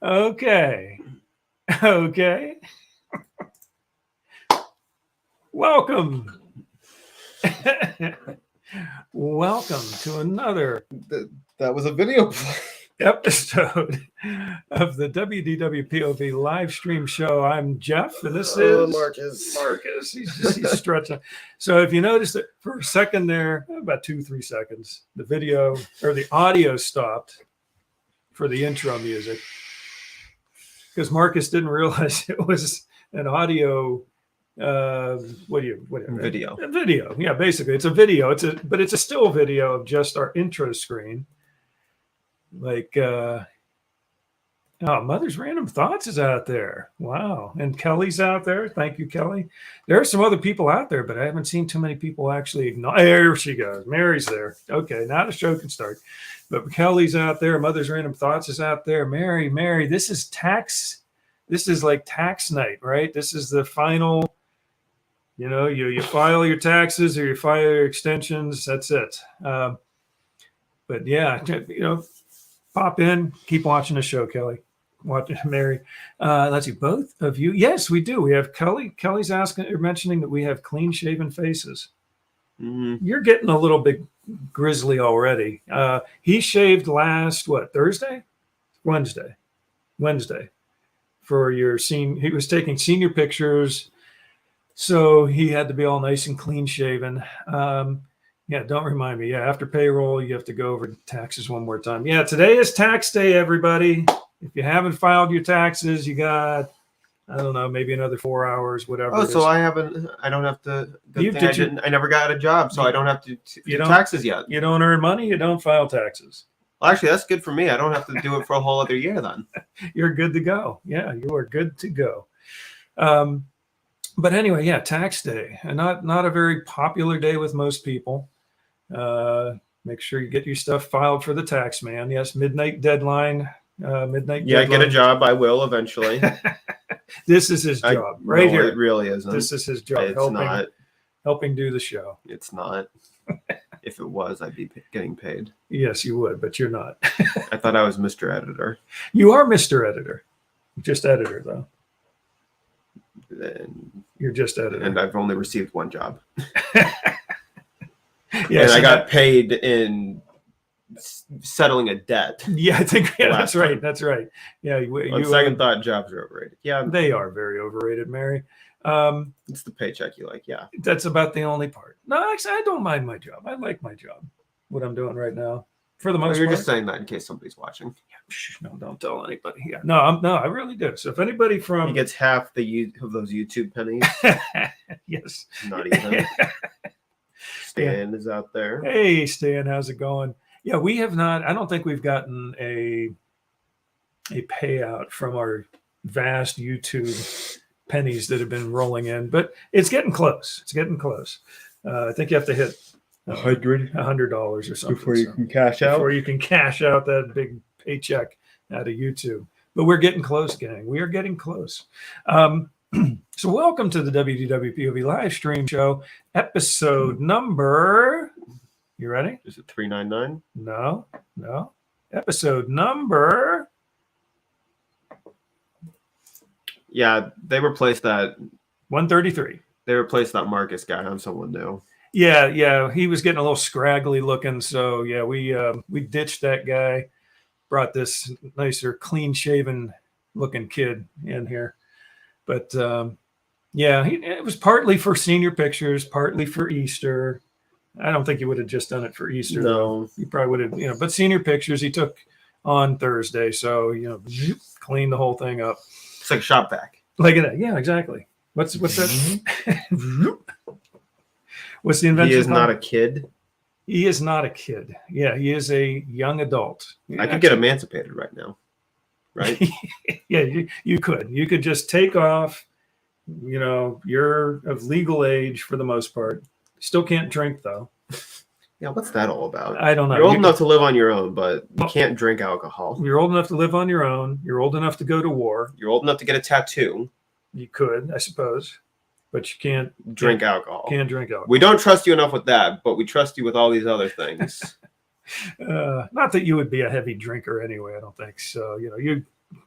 Okay. Okay. Welcome. Welcome to another That was a video play. episode of the WDWpov Live Stream Show. I'm Jeff, and this is Marcus. Marcus. He's stretching. So if you notice that for a second there, about 2-3 seconds, the video or the audio stopped for the intro music because Marcus didn't realize it was an audio. Video. A video. Yeah, basically, it's a video. But it's a still video of just our intro screen. Like, Mother's Random Thoughts is out there. Wow. And Kelly's out there. Thank you, Kelly. There are some other people out there, but I haven't seen too many people actually ignore. There she goes. Mary's there. Okay, now the show can start. But Kelly's out there. Mother's Random Thoughts is out there. Mary, this is tax. This is like tax night, right? This is the final, you file your taxes or you file your extensions. That's it. But yeah, pop in, keep watching the show, Kelly. Watch Mary. Let's see, both of you. Yes, we do. We have Kelly. Kelly's mentioning that we have clean shaven faces. Mm-hmm. You're getting a little bit grizzly already. He shaved last Wednesday. For your scene. He was taking senior pictures, so he had to be all nice and clean shaven. Yeah, don't remind me. Yeah, after payroll, you have to go over taxes one more time. Yeah, today is tax day, everybody. If you haven't filed your taxes, you got, I don't know, maybe another 4 hours, whatever. Oh, so I don't have to. I never got a job, so I don't have to do taxes yet. You don't earn money, you don't file taxes. Well, actually, that's good for me. I don't have to do it for a whole other year then. You're good to go. Yeah, you are good to go. But anyway, yeah, tax day. And not a very popular day with most people. Make sure you get your stuff filed for the tax man. Yes, midnight deadline. Deadline. Get a job. I will eventually. This is his job, right here. It really isn't. This is his job. It's helping do the show. It's not. If it was, I'd be getting paid. Yes, you would, but you're not. I thought I was Mr. Editor. You are Mr. Editor. Just editor, though. You're just editor. And I've only received one job. Yes, and I got paid in settling a debt. Yeah, I think that's right. That's right. Yeah. On second thought, jobs are overrated. Yeah. They are very overrated, Mary. It's the paycheck you like. Yeah. That's about the only part. No, actually, I don't mind my job. I like my job, what I'm doing right now. For the most part. You're just saying that in case somebody's watching. No, don't tell anybody. Yeah. No, I really do. So if anybody he gets half of those YouTube pennies. Yes. Not even. Stan is out there. Hey, Stan, how's it going? Yeah, we have not. I don't think we've gotten a payout from our vast YouTube pennies that have been rolling in, but it's getting close. It's getting close. I think you have to hit $100 or something before you can cash out. Before you can cash out that big paycheck out of YouTube. But we're getting close, gang. We are getting close. So welcome to the WDWpov Live Stream Show, episode number. You ready? Is it 399? No. Episode number. Yeah, they replaced that. 133. They replaced that Marcus guy on someone new. Yeah. He was getting a little scraggly looking. So yeah, we ditched that guy. Brought this nicer, clean-shaven looking kid in here. But it was partly for senior pictures, partly for Easter. I don't think he would have just done it for Easter. No, he probably would have. But senior pictures he took on Thursday, so cleaned the whole thing up. It's like a shop vac. Like that, yeah, exactly. What's that? What's the invention? He is not a kid. He is not a kid. Yeah, he is a young adult. I could get emancipated right now. Right? Yeah, you could. You could just take off. You're of legal age for the most part. Still can't drink though. Yeah, what's that all about? I don't know. You're old enough to live on your own, but you can't drink alcohol. You're old enough to live on your own. You're old enough to go to war. You're old enough to get a tattoo. You could, I suppose, but you can't drink alcohol. Can't drink alcohol. We don't trust you enough with that, but we trust you with all these other things. Not that you would be a heavy drinker anyway. I don't think so.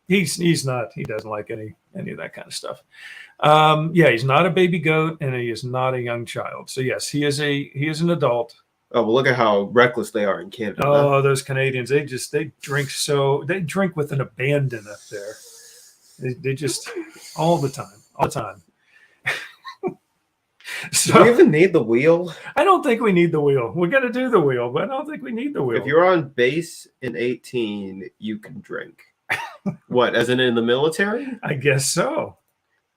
he's not. He doesn't like any of that kind of stuff. Yeah, he's not a baby goat, and he is not a young child. So yes, he is an adult. Oh, well, look at how reckless they are in Canada. Oh, those Canadians, they drink with an abandon up there. They just all the time. So, do we even need the wheel? I don't think we need the wheel. We're going to do the wheel, but I don't think we need the wheel. If you're on base in 18, you can drink. What, as in the military? I guess so.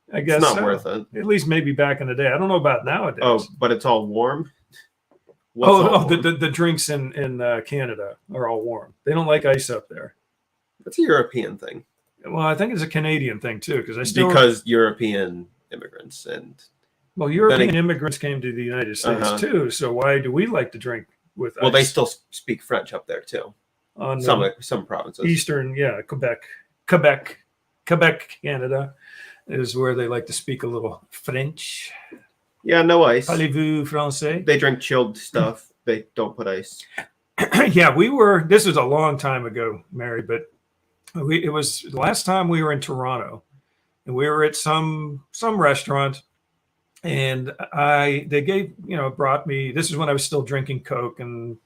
It's not worth it. At least maybe back in the day. I don't know about nowadays. Oh, but it's all warm? The drinks in Canada are all warm. They don't like ice up there. That's a European thing. Well, I think it's a Canadian thing too, because European immigrants and European immigrants came to the United States too. So why do we like to drink with ice? Well, they still speak French up there too. On some provinces. Eastern, Quebec, Canada is where they like to speak a little French. Yeah, no ice. Parlez-vous français? They drink chilled stuff. They don't put ice. Yeah, this was a long time ago, Mary, but it was the last time we were in Toronto, and we were at some restaurant, and they brought me, this is when I was still drinking Coke, and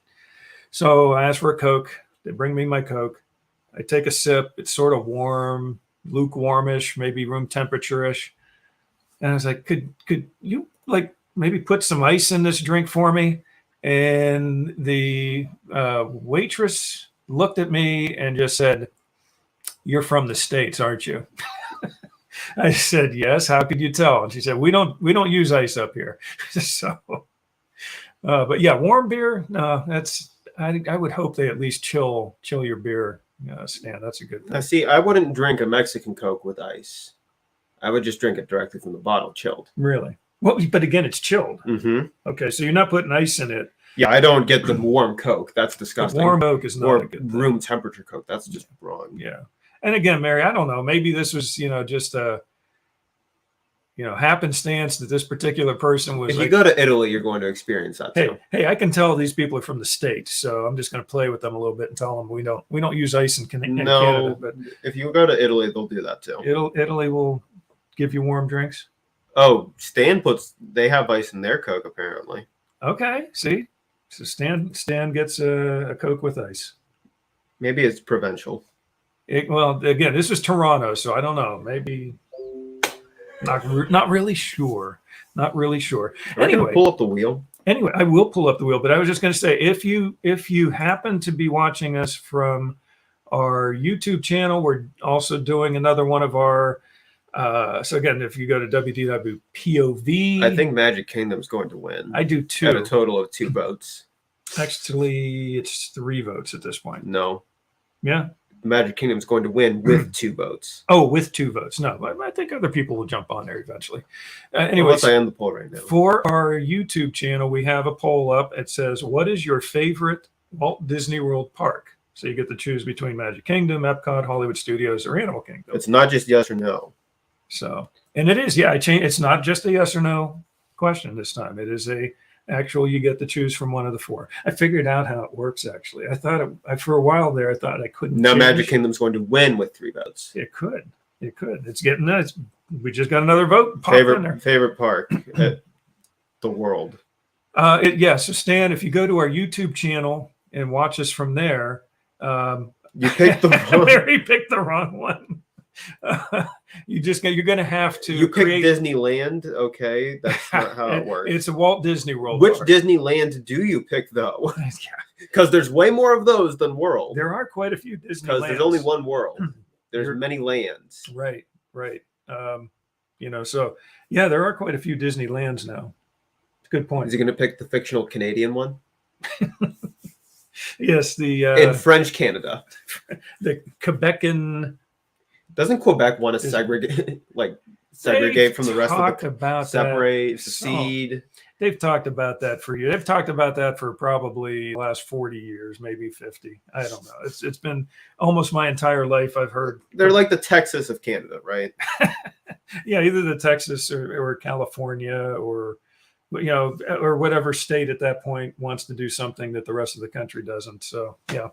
so I asked for a Coke. They bring me my Coke. I take a sip. It's sort of warm, lukewarmish, maybe room temperature-ish. And I was like, could you maybe put some ice in this drink for me? And the waitress looked at me and just said, "You're from the States, aren't you?" I said, "Yes. How could you tell?" And she said, "We don't use ice up here." So, but yeah, warm beer. No, I would hope they at least chill your beer. Stan, that's a good thing. Now, see, I wouldn't drink a Mexican Coke with ice. I would just drink it directly from the bottle, chilled. Really? Well, but again, it's chilled. Mm-hmm. Okay, so you're not putting ice in it. Yeah, I don't get the warm Coke. That's disgusting. Warm Coke is not a good thing. Room temperature Coke. That's just wrong. Yeah. And again, Mary, I don't know. Maybe this was, just a, happenstance that this particular person was. If you go to Italy, you're going to experience that too. Hey, I can tell these people are from the States, so I'm just going to play with them a little bit and tell them we don't use ice in Canada. But if you go to Italy, they'll do that too. Italy will give you warm drinks. Oh, they have ice in their Coke apparently. Okay, see, so Stan gets a Coke with ice. Maybe it's provincial. Well, again, this is Toronto, so I don't know. Maybe. Not really sure. Anyway, pull up the wheel. Anyway, I will pull up the wheel, but I was just going to say, if you happen to be watching us from our YouTube channel, we're also doing another one of our. So again, if you go to WDWpov, I think Magic Kingdom's going to win. I do too. At a total of 2 votes. Actually, it's 3 votes at this point. No. Yeah. Magic Kingdom's going to win with 2 votes. Oh, with 2 votes. No, I think other people will jump on there eventually. Anyways, I am the poll right now. For our YouTube channel, we have a poll up. It says, "What is your favorite Walt Disney World park?" So you get to choose between Magic Kingdom, Epcot, Hollywood Studios, or Animal Kingdom. It's not just yes or no. So, and it is, yeah. It's not just a yes or no question this time. It is you get to choose from one of the 4. I figured out how it works, actually. I thought for a while there, I thought I couldn't. Now Magic Kingdom's going to win with 3 votes. It could. It's getting nuts. We just got another vote. Favorite park at the world. So Stan, if you go to our YouTube channel and watch us from there, you picked the wrong. Mary picked the wrong one. You're going to have to. You picked Disneyland. Okay, that's not how it works. It's a Walt Disney World. Which Disneyland do you pick though? Because there's way more of those than World. There are quite a few Disneylands. Because there's only one World. There's many lands. Right. So yeah, there are quite a few Disneylands now. It's a good point. Is he going to pick the fictional Canadian one? Yes, in French Canada, the Quebecan. Doesn't Quebec want to segregate from the rest of the secede? They've talked about that for years. They've talked about that for probably the last 40 years, maybe 50. I don't know. It's been almost my entire life. I've heard they're like the Texas of Canada, right? Yeah, either the Texas or California or or whatever state at that point wants to do something that the rest of the country doesn't. So, yeah.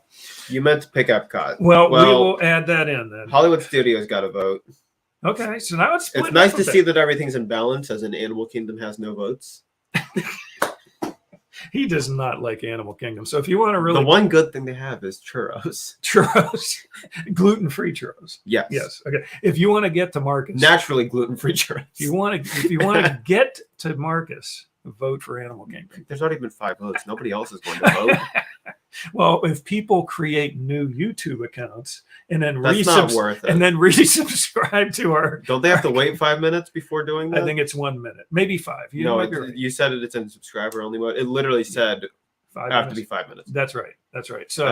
You meant to pick Epcot. Well, we will add that in then. Hollywood Studios got a vote. Okay, so now it's nice to see that everything's in balance, as in Animal Kingdom has no votes. He does not like Animal Kingdom. So if you want to really... The one good thing they have is churros. Churros. Gluten-free churros. Yes. Yes. Okay. If you want to get to Marcus... Naturally gluten-free churros. If you want to get to Marcus, vote for Animal Kingdom. There's not even 5 votes. Nobody else is going to vote. Well, if people create new YouTube accounts and then not worth it. And then resubscribe to our... Don't they have to wait 5 minutes before doing that? I think it's 1 minute. Maybe 5. You said it's in subscriber only mode. It literally said 5 have to be 5 minutes. That's right. That's right. So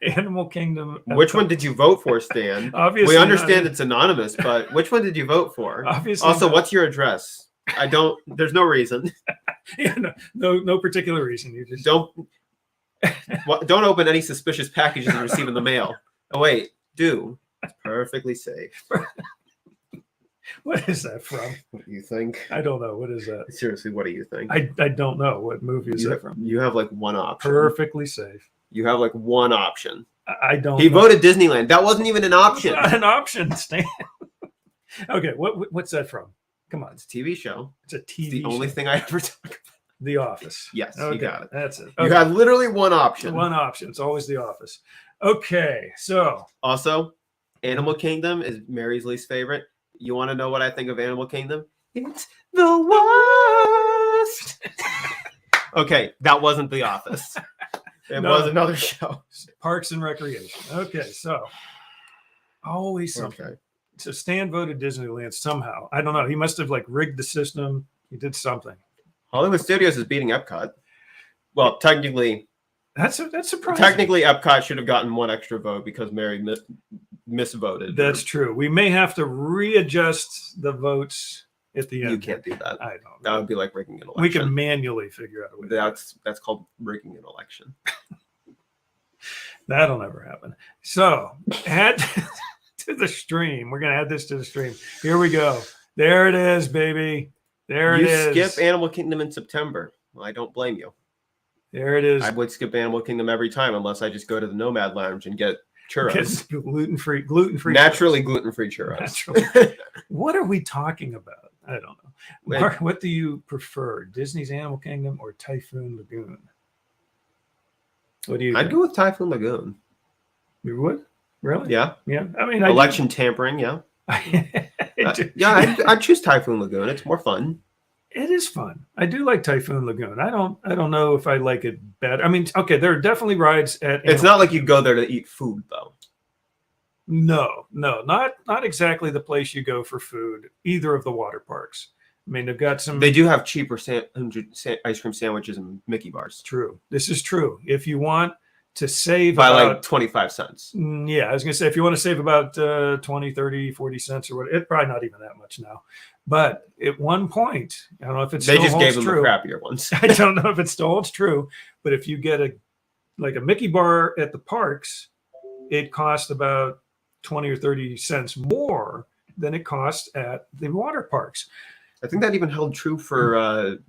Animal Kingdom. Which one did you vote for, Stan? Obviously, we understand it's anonymous, but which one did you vote for? Obviously. Also, what's your address? There's no reason. Yeah, no particular reason. You just don't open any suspicious packages you receive in the mail. Oh wait, do. It's perfectly safe. What is that from? What do you think? I don't know. What is that? Seriously, what do you think? I don't know. What movie is that from? You have like one option. Perfectly safe. You have like one option. I don't. He voted Disneyland. That wasn't even an option. It's not an option, Stan. Okay, what's that from? Come on. It's a TV show. It's a TV it's the show. only thing I ever talk about. The Office. Yes, okay, you got it. That's it. Okay. You had literally one option. One option. It's always The Office. Okay, so. Also, Animal Kingdom is Mary's least favorite. You want to know what I think of Animal Kingdom? It's the worst. Okay, that wasn't The Office. It was another show. Parks and Recreation. Okay, so. Always something. Okay. So Stan voted Disneyland somehow. I don't know. He must have rigged the system. He did something. Hollywood Studios is beating Epcot. Well, technically, that's surprising. Technically, Epcot should have gotten one extra vote because Mary misvoted. That's true. We may have to readjust the votes at the end. You can't do that. I don't know. That would be like rigging an election. We can manually figure out a way. That's called rigging an election. That'll never happen. So add to the stream. We're gonna add this to the stream. Here we go. There it is, baby. There it is. You skip Animal Kingdom in September. Well, I don't blame you. There it is. I would skip Animal Kingdom every time unless I just go to the Nomad Lounge and get churros. Gluten-free. Naturally gluten-free churros. Naturally. What are we talking about? I don't know. Mark, what do you prefer? Disney's Animal Kingdom or Typhoon Lagoon? What do you think? I'd go with Typhoon Lagoon. You would? Really? Yeah. Yeah. I mean, election tampering, yeah. I'd choose Typhoon Lagoon. It's more fun. It is fun. I do like Typhoon Lagoon. I don't know if I like it better. I mean, okay, there are definitely rides at. It's not like you go there to eat food, though. No, not exactly the place you go for food. Either of the water parks. I mean, they've got some. They do have cheaper ice cream sandwiches and Mickey bars. True. This is true. If you want to save by about, like 25 cents. Yeah, I was going to say, if you want to save about 20, 30, 40 cents or whatever, it's probably not even that much now. But at one point, I don't know if it's they just gave them the crappier ones. I don't know if it still holds true, but if you get a Mickey bar at the parks, it costs about 20 or 30 cents more than it costs at the water parks. I think that even held true for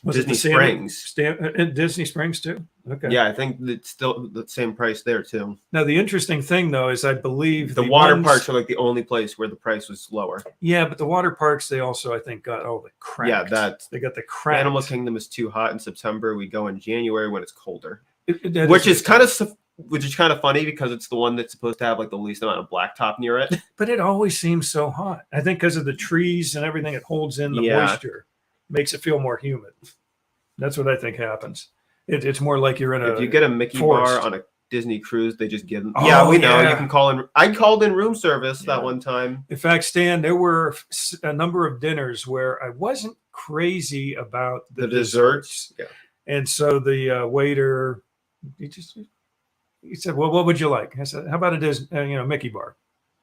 Disney Springs. Disney Springs too? Okay. Yeah, I think it's still the same price there too. Now, the interesting thing though is I believe the water parks are like the only place where the price was lower. Yeah, but the water parks, they also, I think, got the cracked. Yeah, they got the cracked. Animal Kingdom is too hot in September. We go in January when it's colder. Which is kind of funny because it's the one that's supposed to have like the least amount of blacktop near it. But it always seems so hot. I think because of the trees and everything, it holds in the moisture, makes it feel more humid. That's what I think happens. It's more like you're in a. If you get a Mickey bar on a Disney cruise, they just give them. Oh, yeah, we know. You can call in. I called in room service that one time. In fact, Stan, there were a number of dinners where I wasn't crazy about the desserts. Yeah. And so the waiter, he said, "Well, what would you like?" I said, "How about a Mickey bar?"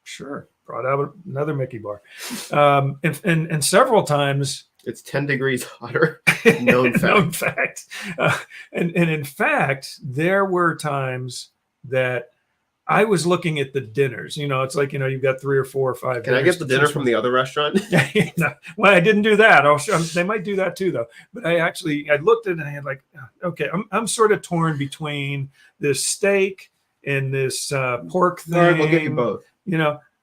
Sure. Brought out another Mickey bar, and several times. It's 10 degrees hotter. Known fact. Known fact. And in fact, there were times that I was looking at the dinners. It's like, you've got 3 or 4 or 5. Can I get the dinner from the other restaurant? No, well, I didn't do that. They might do that too, though. But I looked at it and I had like, okay, I'm sort of torn between this steak and this pork thing. All right, we'll get you both.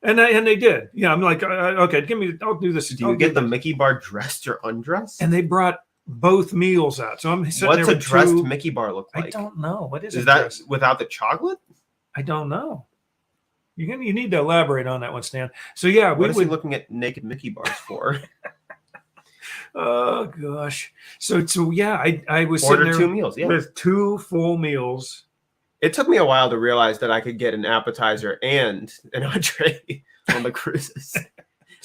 And they did. Yeah, I'm like, okay, I'll do this. Do you get the Mickey bar dressed or undressed? And they brought both meals out. So I'm sitting What's there a with dressed 2. Mickey bar look like? I don't know. What is Is it? that without the chocolate? I don't know. You need to elaborate on that one, Stan. So yeah, What is he looking at naked Mickey bars for? Oh gosh. So yeah, I was Order sitting there 2 meals. Yeah. with 2 full meals. It took me a while to realize that I could get an appetizer and an entree on the cruises.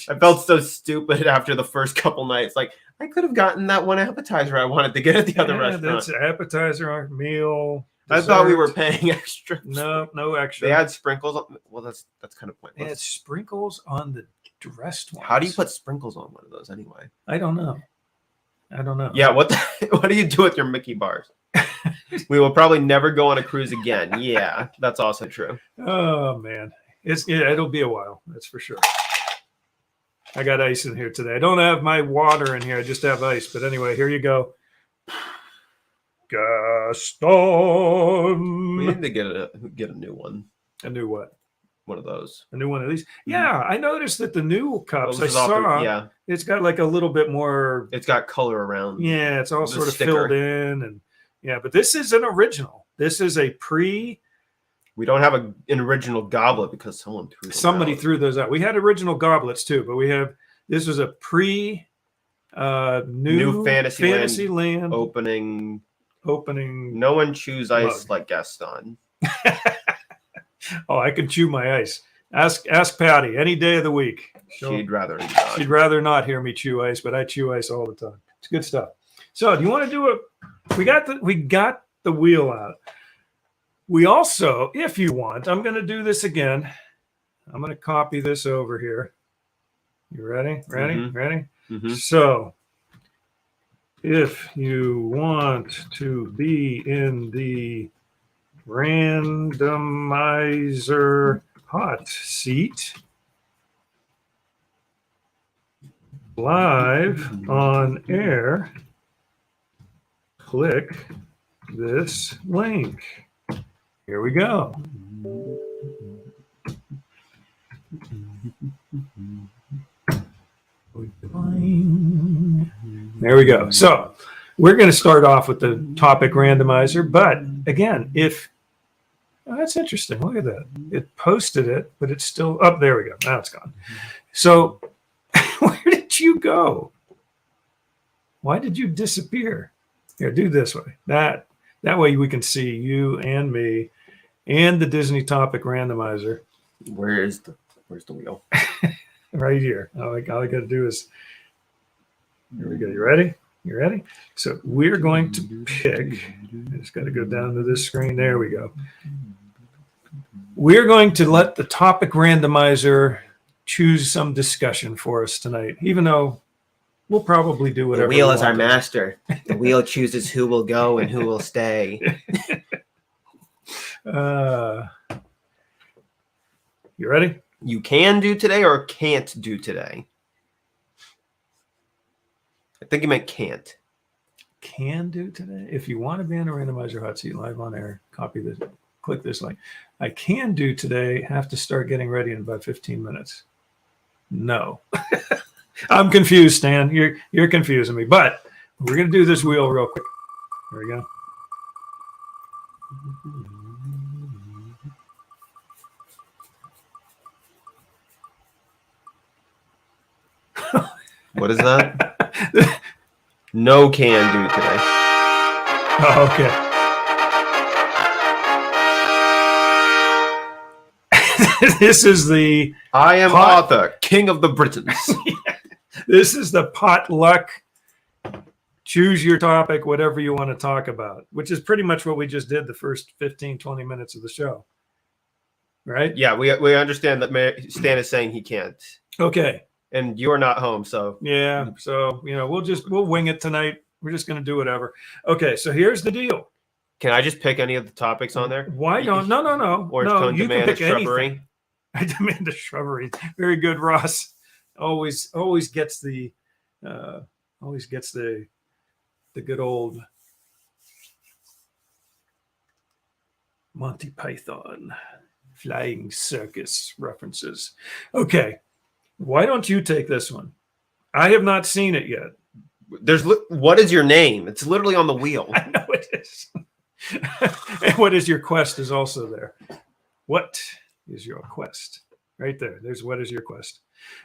I felt so stupid after the first couple nights. Like, I could have gotten that one appetizer I wanted to get at the other restaurant. That's appetizer, meal. I thought we were paying extra. No extra. They had sprinkles on. Well, that's kind of pointless. They had sprinkles on the dressed ones. How do you put sprinkles on one of those anyway? I don't know. Yeah, what do you do with your Mickey bars? We will probably never go on a cruise again. Yeah, that's also true. Oh man, it'll be a while. That's for sure. I got ice in here today. I don't have my water in here. I just have ice. But anyway, here you go. Gaston. We need to get a new one. A new what? One of those. A new one of these. Yeah, I noticed that the new cups I Well, saw. It's got like a little bit more. It's got color around. Yeah, it's all the sort of sticker. filled in, and but this is an original. This is a pre. We don't have an original goblet because somebody threw those out. We had original goblets too, but this was a pre new Fantasyland opening. No one chews ice like Gaston. Oh, I can chew my ice. Ask Patty any day of the week. She'd rather not hear me chew ice, but I chew ice all the time. It's good stuff. So, do you want to do a? We got the wheel out. We also, if you want, I'm going to do this again. I'm going to copy this over here. You ready? Ready? Mm-hmm. Ready? Mm-hmm. So, if you want to be in the randomizer hot seat live on air, click this link. Here we go. There we go. So we're going to start off with the topic randomizer. But again, that's interesting. Look at that. It posted it, but it's still up. There we go. Now it's gone. So where did you go? Why did you disappear? Here, do this way. That way we can see you and me and the Disney Topic Randomizer. Where's the wheel? Right here. All I got to do is, here we go. You ready? You ready? So we're going to pick, I just got to go down to this screen. There we go. We're going to let the Topic Randomizer choose some discussion for us tonight, even though we'll probably do whatever. The wheel is our master. The wheel chooses who will go and who will stay. You ready? You can do today or can't do today? I think you meant can't. Can do today? If you want to be on a randomizer hot seat live on air, copy this, click this link. I can do today, have to start getting ready in about 15 minutes. No. I'm confused, Stan. You're confusing me. But we're going to do this wheel real quick. There we go. What is that? No can do today. Oh, okay. This is the I am Arthur, King of the Britons. This is the potluck. Choose your topic, whatever you want to talk about, which is pretty much what we just did the first 15, 20 minutes of the show. Right? Yeah, we understand that Stan is saying he can't. Okay. And you're not home, so. Yeah, so, we'll wing it tonight. We're just going to do whatever. Okay, so here's the deal. Can I just pick any of the topics on there? Why don't? No. Orange No, cone you can demand a pick anything. shrubbery. I demand a shrubbery. Very good, Ross. Always gets the good old Monty Python flying circus references. Okay, why don't you take this one? I have not seen it yet. What is your name? It's literally on the wheel. I know it is. And what is your quest is also there. What is your quest? Right there. There's what is your quest.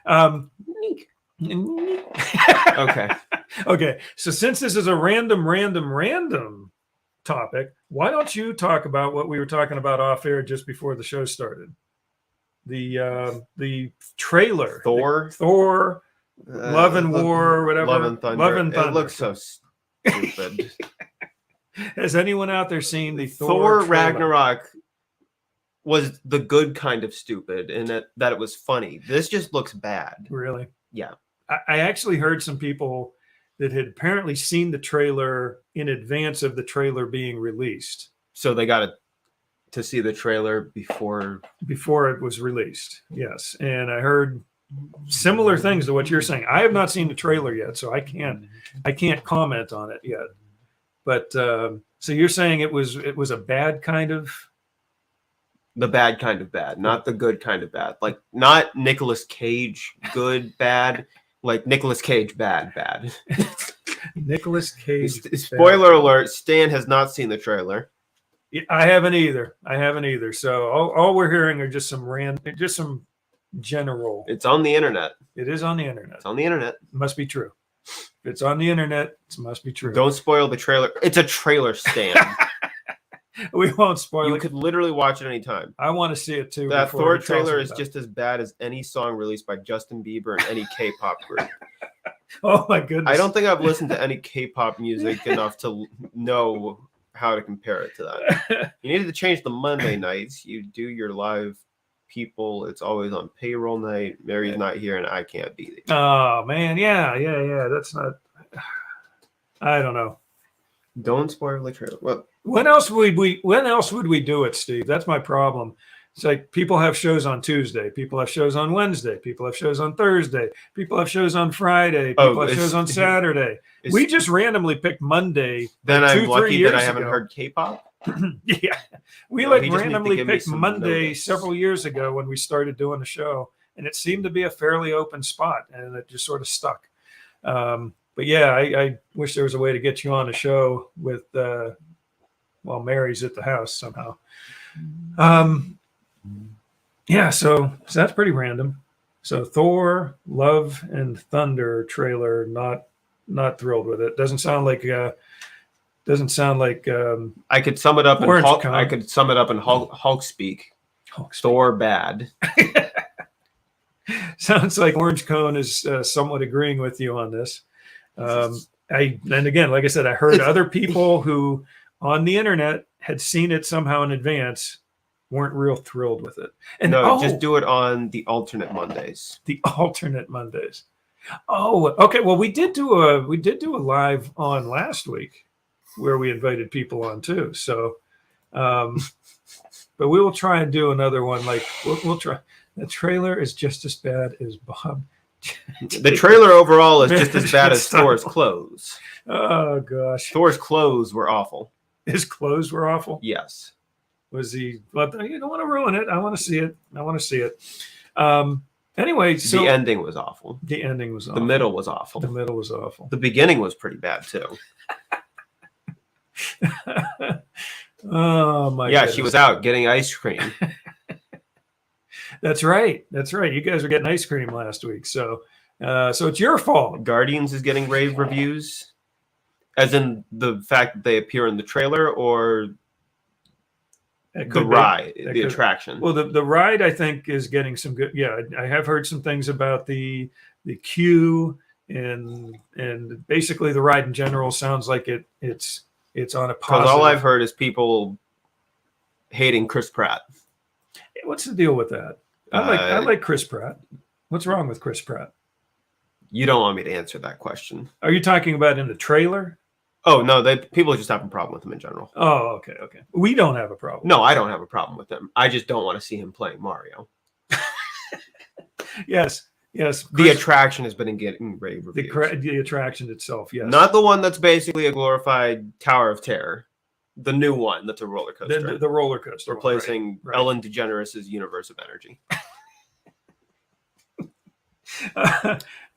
Okay. Okay. So since this is a random topic, why don't you talk about what we were talking about off air just before the show started? The trailer. Thor, Love and War, or whatever. Love and Thunder. Love and Thunder. It looks so stupid. Has anyone out there seen the Thor trailer? Ragnarok was the good kind of stupid in that it was funny. This just looks bad. Really? Yeah. I actually heard some people that had apparently seen the trailer in advance of the trailer being released. So they got to see the trailer before it was released. Yes. And I heard similar things to what you're saying. I have not seen the trailer yet, so I can't comment on it yet. But so you're saying it was a bad kind of. The bad kind of bad, not the good kind of bad. Like not Nicolas Cage good bad, like Nicolas Cage bad. Nicolas Cage. Spoiler alert: Stan has not seen the trailer. I haven't either. So all we're hearing are just some general. It's on the internet. It is on the internet. It's on the internet. It must be true. If it's on the internet, it must be true. Don't spoil the trailer. It's a trailer, Stan. We won't spoil it. You could literally watch it anytime. I want to see it too. That Thor trailer is just as bad as any song released by Justin Bieber and any K-pop group. Oh my goodness. I don't think I've listened to any K-pop music enough to know how to compare it to that. You needed to change the Monday nights. You do your live people. It's always on payroll night. Mary's not here and I can't be there. Oh man, yeah. That's not. I don't know. Don't spoil the trailer. Well, when else would we do it, Steve? That's my problem. It's like people have shows on Tuesday, people have shows on Wednesday, people have shows on Thursday, people have shows on Friday, people have shows on Saturday. We just randomly picked Monday. Then I'm lucky that I haven't heard K-pop. Yeah, we randomly picked Monday several years ago when we started doing the show, and it seemed to be a fairly open spot, and it just sort of stuck. But yeah, I wish there was a way to get you on the show with while Mary's at the house somehow. Yeah, so that's pretty random. So Thor, Love and Thunder trailer, not thrilled with it. Doesn't sound like I could sum it up in Hulk. I could sum it up in Hulk speak. Thor bad. Sounds like Orange Cone is somewhat agreeing with you on this. And again, like I said, I heard other people who on the internet had seen it somehow in advance weren't real thrilled with it. And just do it on the alternate Mondays. The alternate Mondays. Oh, okay. Well, we did do a live on last week where we invited people on too. So, but we will try and do another one. Like we'll try. The trailer is just as bad as Bob. The trailer overall is just as bad as Thor's clothes. Oh gosh, Thor's clothes were awful. His clothes were awful. Yes. Was he? But you don't want to ruin it. I want to see it. Anyway, so the ending was awful. The ending was awful. The middle was awful. The middle was awful. The beginning was pretty bad too. Oh my! Yeah, goodness. she was out getting ice cream. That's right. You guys were getting ice cream last week, so it's your fault. Guardians is getting rave reviews, as in the fact that they appear in the trailer, or the ride, the attraction. Well, the ride I think is getting some good. Yeah, I have heard some things about the queue and basically the ride in general sounds like it's on a positive. Because all I've heard is people hating Chris Pratt. What's the deal with that? I like Chris Pratt. What's wrong with Chris Pratt? You don't want me to answer that question. Are you talking about in the trailer? Oh no, people just have a problem with him in general. Oh, okay. We don't have a problem. No, I don't have a problem with him. I just don't want to see him playing Mario. Yes. The attraction has been getting rave reviews. The attraction itself, yes. Not the one that's basically a glorified Tower of Terror. The new one that's a roller coaster. The roller coaster. Replacing right. Ellen DeGeneres' Universe of Energy.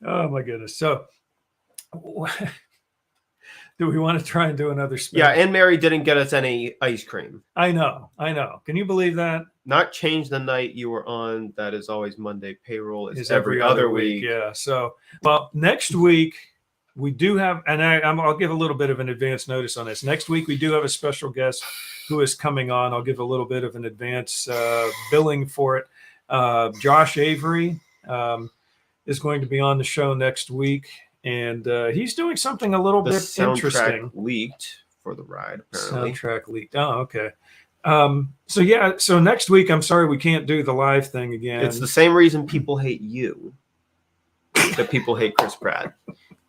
Oh my goodness. So do we want to try and do another spin? Yeah, and Mary didn't get us any ice cream. I know. Can you believe that? Not change the night you were on. That is always Monday. Payroll is every other week. Yeah. So, well, next week we do have, and I'll give a little bit of an advance notice on this. Next week we do have a special guest who is coming on. I'll give a little bit of an advance billing for it. Josh Avery is going to be on the show next week. And he's doing something a little bit interesting. Leaked for the ride, apparently. Soundtrack leaked. Oh, okay. So next week, I'm sorry we can't do the live thing again. It's the same reason people hate you that people hate Chris Pratt.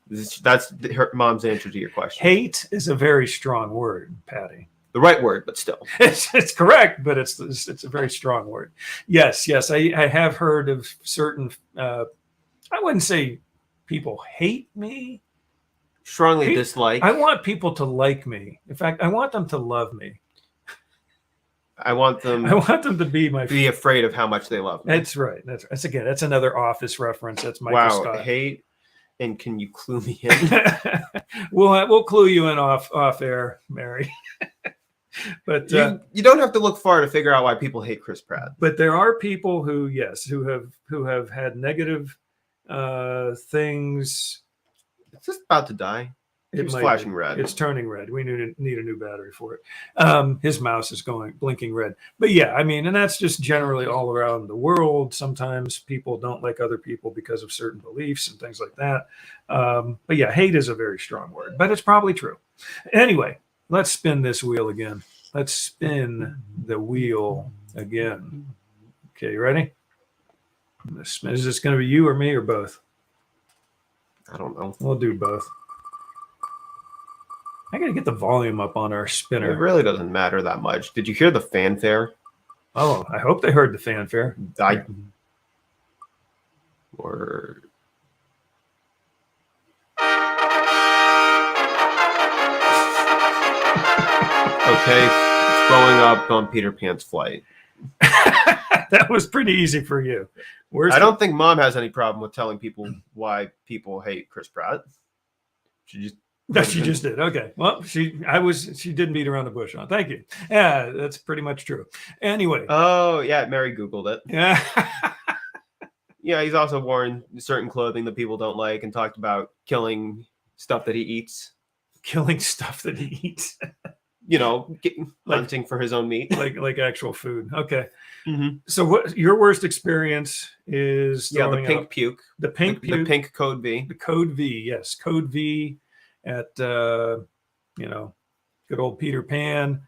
That's her mom's answer to your question. Hate is a very strong word, Patty. The right word, but still. It's correct, but it's a very strong word. Yes. I have heard of certain, I wouldn't say people hate me. Strongly dislike. I want people to like me. In fact, I want them to love me. I want them to be afraid of how much they love me. That's right. That's another Office reference. That's Michael Scott. Hate. And can you clue me in? We'll clue you in off air, Mary. But you don't have to look far to figure out why people hate Chris Pratt. But there are people who have had negative things. It's just about to die. It's flashing red. It's turning red. We need a new battery for it. His mouse is blinking red. But yeah, I mean, and that's just generally all around the world. Sometimes people don't like other people because of certain beliefs and things like that. But yeah, hate is a very strong word, but it's probably true. Anyway, let's spin this wheel again. Let's spin the wheel again. Okay, you ready? Is this going to be you or me or both? I don't know. We'll do both. I got to get the volume up on our spinner. It really doesn't matter that much. Did you hear the fanfare? Oh, I hope they heard the fanfare. Or... Okay, throwing up on Peter Pan's flight. That was pretty easy for you. I don't think Mom has any problem with telling people why people hate Chris Pratt. She just did. Okay. Well, she didn't beat around the bush on. Thank you. Yeah, that's pretty much true. Anyway. Oh yeah, Mary Googled it. Yeah. Yeah, he's also worn certain clothing that people don't like and talked about killing stuff that he eats. Killing stuff that he eats. Hunting for his own meat, like actual food. Okay. Mm-hmm. So, what your worst experience is? Yeah, the pink puke. The pink puke. The pink code V. The code V. Yes, code V at good old Peter Pan.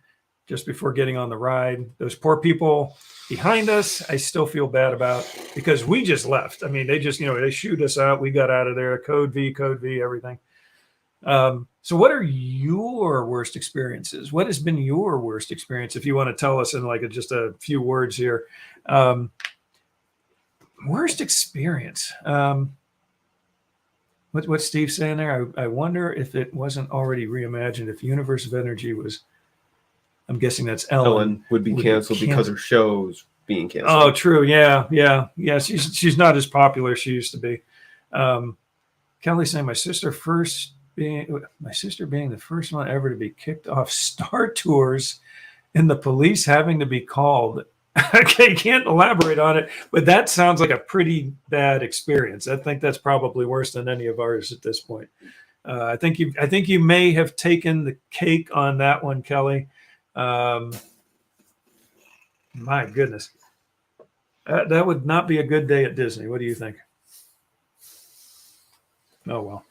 Just before getting on the ride, those poor people behind us, I still feel bad about because we just left. I mean, they just they shoot us out. We got out of there. Code V, everything. So what are your worst experiences? What has been your worst experience? If you want to tell us in just a few words here, worst experience. What's Steve saying there? I wonder if it wasn't already reimagined. If Universe of Energy was, I'm guessing that's Ellen would be canceled because her show's being canceled. Oh, true. Yeah. She's not as popular as she used to be. Kelly's saying my sister being the first one ever to be kicked off Star Tours and the police having to be called. Okay, can't elaborate on it, but that sounds like a pretty bad experience. I think that's probably worse than any of ours at this point. I think you may have taken the cake on that one, Kelly. My goodness. That would not be a good day at Disney. What do you think? Oh, well.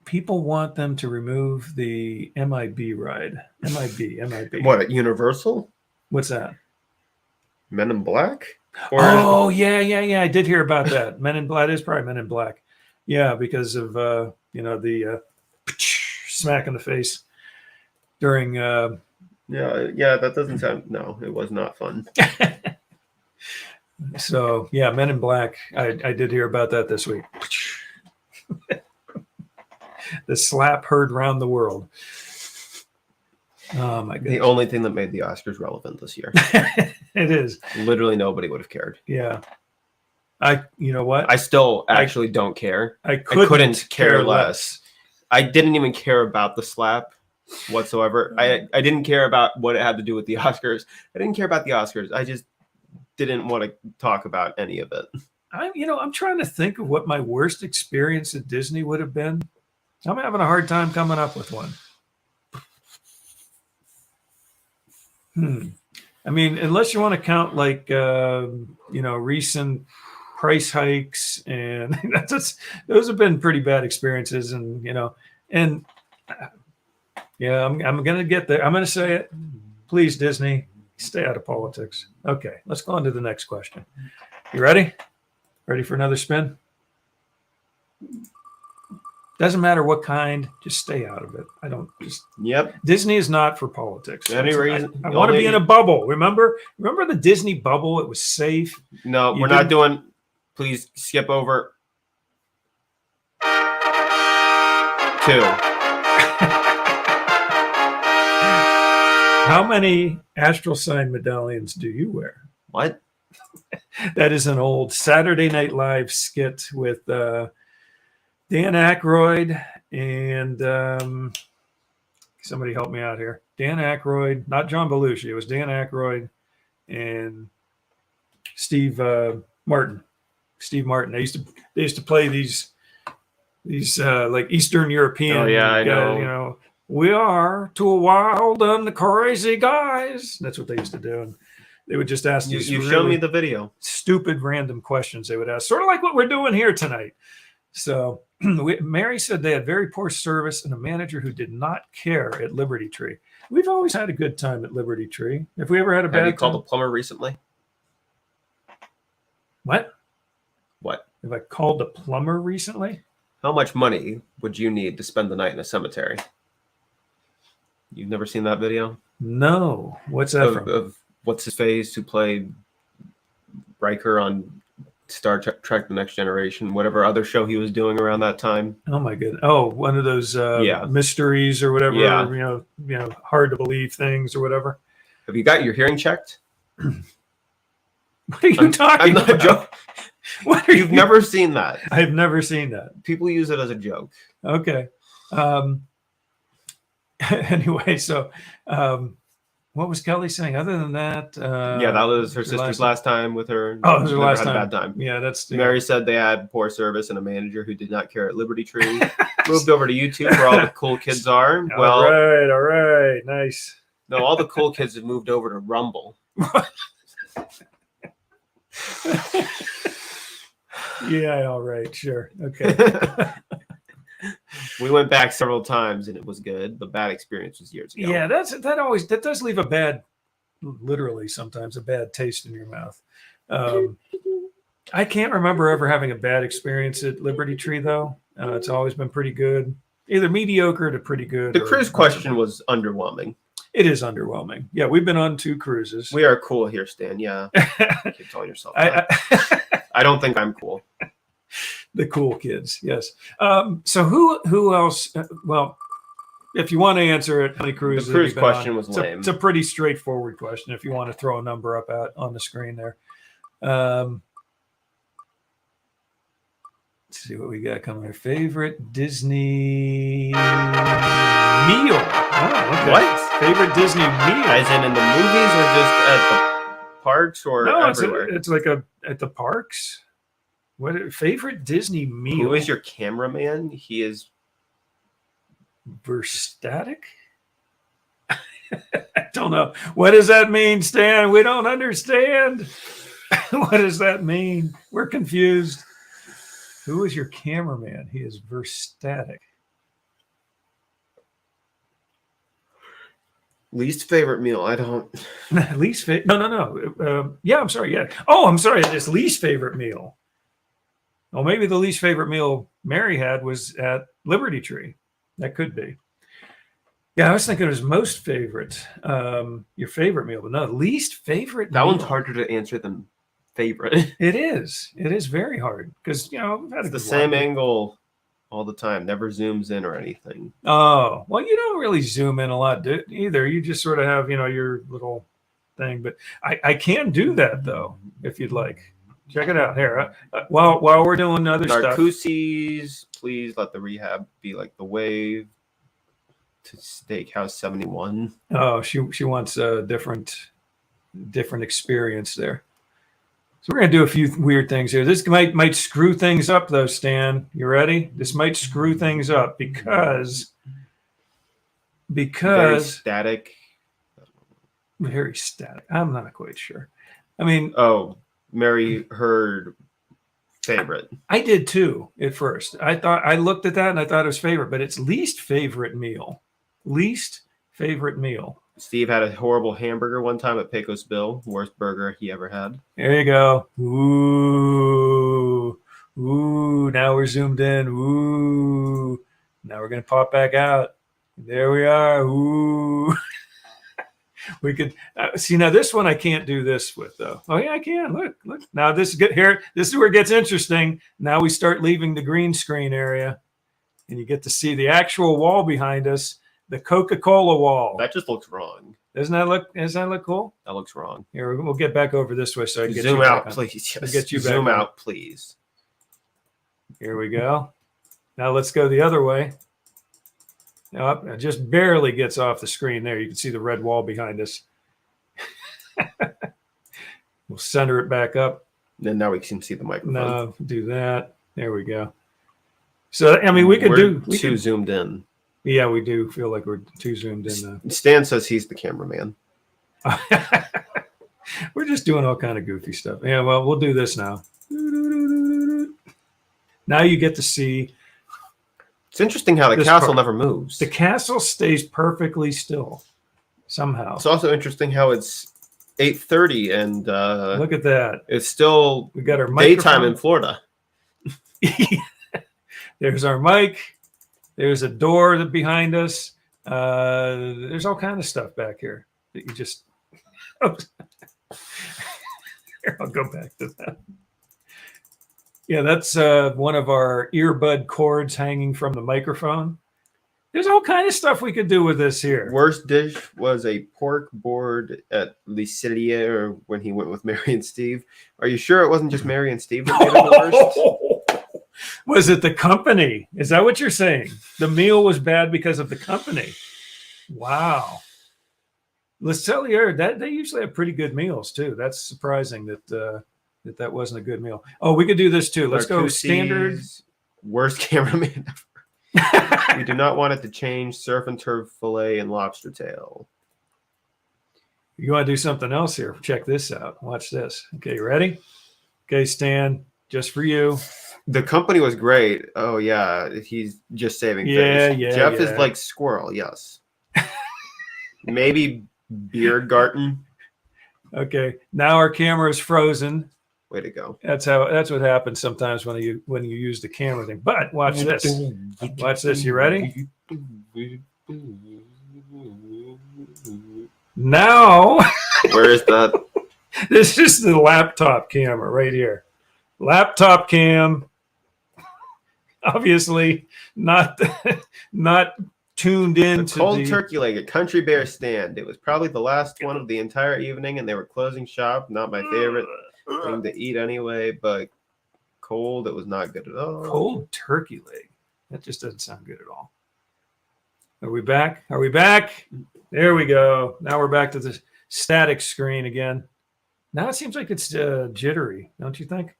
People want them to remove the MIB ride. MIB. What, at Universal? What's that? Men in Black? Yeah. I did hear about that. Men in Black is probably Men in Black. Yeah, because of the smack in the face during. Yeah, that doesn't sound. No, it was not fun. So yeah, Men in Black. I did hear about that this week. The slap heard round the world. Oh my goodness. The only thing that made the Oscars relevant this year. It is. Literally nobody would have cared. Yeah. You know what? I still actually don't care. I couldn't care less. I didn't even care about the slap whatsoever. I didn't care about what it had to do with the Oscars. I didn't care about the Oscars. I just didn't want to talk about any of it. I'm trying to think of what my worst experience at Disney would have been. I'm having a hard time coming up with one. I mean, unless you want to count like recent price hikes, and those have been pretty bad experiences, and I'm gonna get there. I'm gonna say it. Please, Disney, stay out of politics. Okay, let's go on to the next question. You ready? Ready for another spin? Doesn't matter what kind, just stay out of it. Yep. Disney is not for politics. Any reason? I want to be in a bubble. Remember the Disney bubble? It was safe. No, we're not doing. Please skip over 2. How many astral sign medallions do you wear? What? That is an old Saturday Night Live skit with Dan Aykroyd and somebody help me out here. Dan Aykroyd, not John Belushi. It was Dan Aykroyd and Steve Martin. Steve Martin. They used to play these like Eastern European. Oh yeah, I guys, know. We are two wild and crazy guys. That's what they used to do. And they would just ask you. You showed me the video. Stupid random questions they would ask, sort of like what we're doing here tonight. So Mary said they had very poor service and a manager who did not care at Liberty Tree. We've always had a good time at Liberty Tree. If we ever had a bad time. Have you called a plumber recently? What? What? Have I called a plumber recently? How much money would you need to spend the night in a cemetery? You've never seen that video? No. What's that from? Of what's his face who played Riker on Star Trek: The Next Generation, whatever other show he was doing around that time. Oh my goodness! Oh, one of those mysteries or whatever. Yeah. Hard to believe things or whatever. Have you got your hearing checked? What are you talking about? Joke. What are You've never seen that? I've never seen that. People use it as a joke. Okay. Anyway, so what was Kelly saying? Other than that, that was her sister's last time with her. Oh, it was her last time. Bad time. Yeah, that's Mary said they had poor service and a manager who did not care at Liberty Tree. Moved over to YouTube where all the cool kids are. All right, nice. No, all the cool kids have moved over to Rumble. Yeah, all right, sure, okay. We went back several times and it was good. The bad experience was years ago. Yeah, that does leave a bad, literally sometimes a bad taste in your mouth. I can't remember ever having a bad experience at Liberty Tree though. It's always been pretty good, either mediocre to pretty good. The cruise question was underwhelming. It is underwhelming. Yeah, we've been on 2 cruises. We are cool here, Stan. Yeah, keep telling yourself that. I don't think I'm cool. The cool kids, yes. So who else? Well, if you want to answer it, how many cruises? The cruise question was lame. It's a pretty straightforward question. If you want to throw a number up on the screen there. Let's see what we got coming here. Favorite Disney meal? Oh, okay. What? Favorite Disney meal? As in the movies or just at the parks or everywhere? It's like at the parks. What favorite Disney meal? Who is your cameraman? He is Verstatic? I don't know. What does that mean, Stan? We don't understand. What does that mean? We're confused. Who is your cameraman? He is Verstatic. least favorite meal. I don't. Least favorite? No. Yeah, I'm sorry. Yeah. Oh, I'm sorry. It's least favorite meal. Well, maybe the least favorite meal Mary had was at Liberty Tree. That could be. Yeah, I was thinking it was most favorite. Your favorite meal, but no, least favorite That meal. one's harder to answer than favorite. It is. It is very hard because I've had It's a the good same one. angle all the time. Never zooms in or anything. Oh, well, you don't really zoom in a lot either. You just sort of have your little thing. But I can do that though if you'd like. Check it out here. While we're doing other stuff. Narcoosse's, please let the rehab be like the wave to Steakhouse 71. Oh, she wants a different experience there. So we're gonna do a few weird things here. This might screw things up though, Stan. You ready? This might screw things up because Very static. Very static. I'm not quite sure. I mean, Mary Heard favorite. I did too at first. I looked at that and I thought it was favorite, but it's least favorite meal. Least favorite meal. Steve had a horrible hamburger one time at Pecos Bill. Worst burger he ever had. There you go. Ooh. Now we're zoomed in. Ooh. Now we're going to pop back out. There we are. Ooh. We could see now this one I can't do this with though. Oh yeah, I can. Look. Now this is good here. This is where it gets interesting. Now we start leaving the green screen area and you get to see the actual wall behind us, the Coca-Cola wall. That just looks wrong. Doesn't that look cool? That looks wrong. Here, we'll get back over this way so I can get zoom you out, back please. Yes. Get you back zoom on. out, please. Here we go. Now let's go the other way. Now it just barely gets off the screen there. You can see the red wall behind us. We'll center it back up. And now we can see the microphone. No, do that. There we go. So I mean, we could zoomed in. Yeah, we do feel like we're too zoomed in. Stan says he's the cameraman. We're just doing all kind of goofy stuff. Yeah, well, we'll do this now. Now you get to see. It's interesting how the castle never moves. The castle stays perfectly still somehow. It's also interesting how it's 8:30 and look at that. It's still we got our daytime in Florida. There's our mic. There's a door behind us. There's all kind of stuff back here that you just. Here, I'll go back to that. Yeah, that's one of our earbud cords hanging from the microphone. There's all kind of stuff we could do with this here. Worst dish was a pork board at Le Cellier when he went with Mary and Steve. Are you sure it wasn't just Mary and Steve that made it the worst? Was it the company? Is that what you're saying? The meal was bad because of the company. Wow. Le Cellier, they usually have pretty good meals too. That's surprising that that wasn't a good meal. Oh, we could do this too. Let's go standard. Worst cameraman ever. We do not want it to change surf and turf fillet and lobster tail. You want to do something else here? Check this out. Watch this. Okay, you ready? Okay, Stan, just for you. The company was great. Oh yeah, he's just saving face. Yeah. Jeff is like squirrel. Yes. Maybe Beardgarten. Okay, now our camera is frozen. Way to go. That's what happens sometimes when you use the camera thing. But watch this. Watch this. You ready? Now, where is that? This is the laptop camera right here. Laptop cam. Obviously, not tuned in to cold turkey leg at Country Bear Stand. It was probably the last one of the entire evening, and they were closing shop. Not my favorite thing to eat anyway, but cold. It was not good at all. Cold turkey leg. That just doesn't sound good at all. Are we back? Are we back? There we go. Now we're back to the static screen again. Now it seems like it's jittery, don't you think?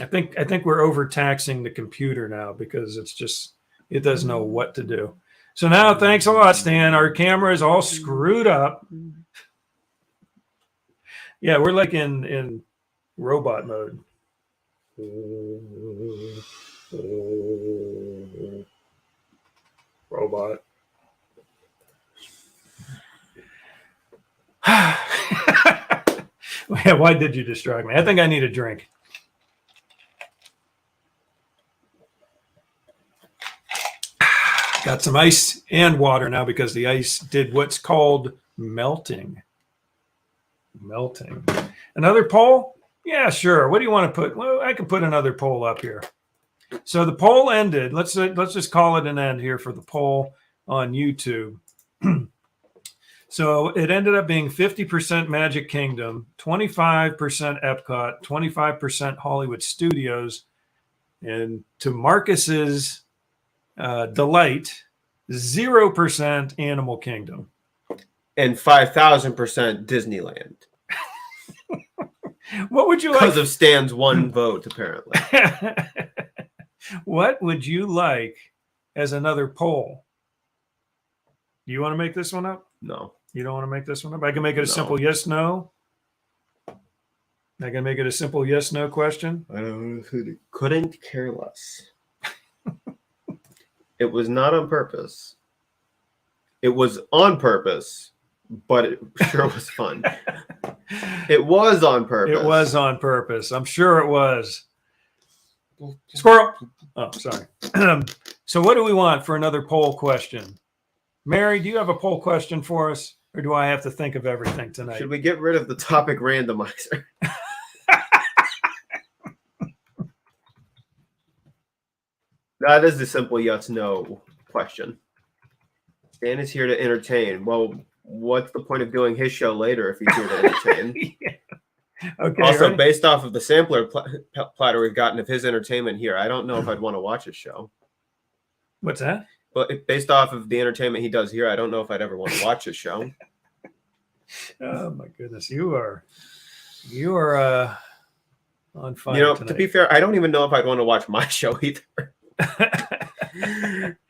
I think we're overtaxing the computer now because it doesn't know what to do. So now, thanks a lot, Stan. Our camera is all screwed up. Yeah, we're like in robot mode. Robot. Why did you distract me? I think I need a drink. Got some ice and water now because the ice did what's called melting. Melting. Another poll? Yeah, sure. What do you want to put? Well, I can put another poll up here. So the poll ended. Let's just call it an end here for the poll on YouTube. So it ended up being 50% Magic Kingdom, 25% Epcot, 25% Hollywood Studios, and to Marcus's delight, 0% Animal Kingdom. And 5,000% Disneyland. What would you like? Because of Stan's one vote, apparently. What would you like as another poll? Do you want to make this one up? No. You don't want to make this one up? I can make it a No. simple yes, no. I can make it a simple yes, no question. I don't know. Couldn't care less. It was not on purpose. It was on purpose, but it sure was fun. It was on purpose. It was on purpose. I'm sure it was. Squirrel. Oh, sorry. So what do we want for another poll question? Mary, do you have a poll question for us? Or do I have to think of everything tonight? Should we get rid of the topic randomizer? That is the simple yes, no question. Stan is here to entertain. Well, what's the point of doing his show later if he's here to entertain? Yeah. Okay. Also, ready? based off of the sampler platter we've gotten of his entertainment here, I don't know if I'd want to watch his show. What's that? But based off of the entertainment he does here, I don't know if I'd ever want to watch his show. Oh my goodness, you are on fire. You know, tonight. to be fair, I don't even know if I'd want to watch my show either.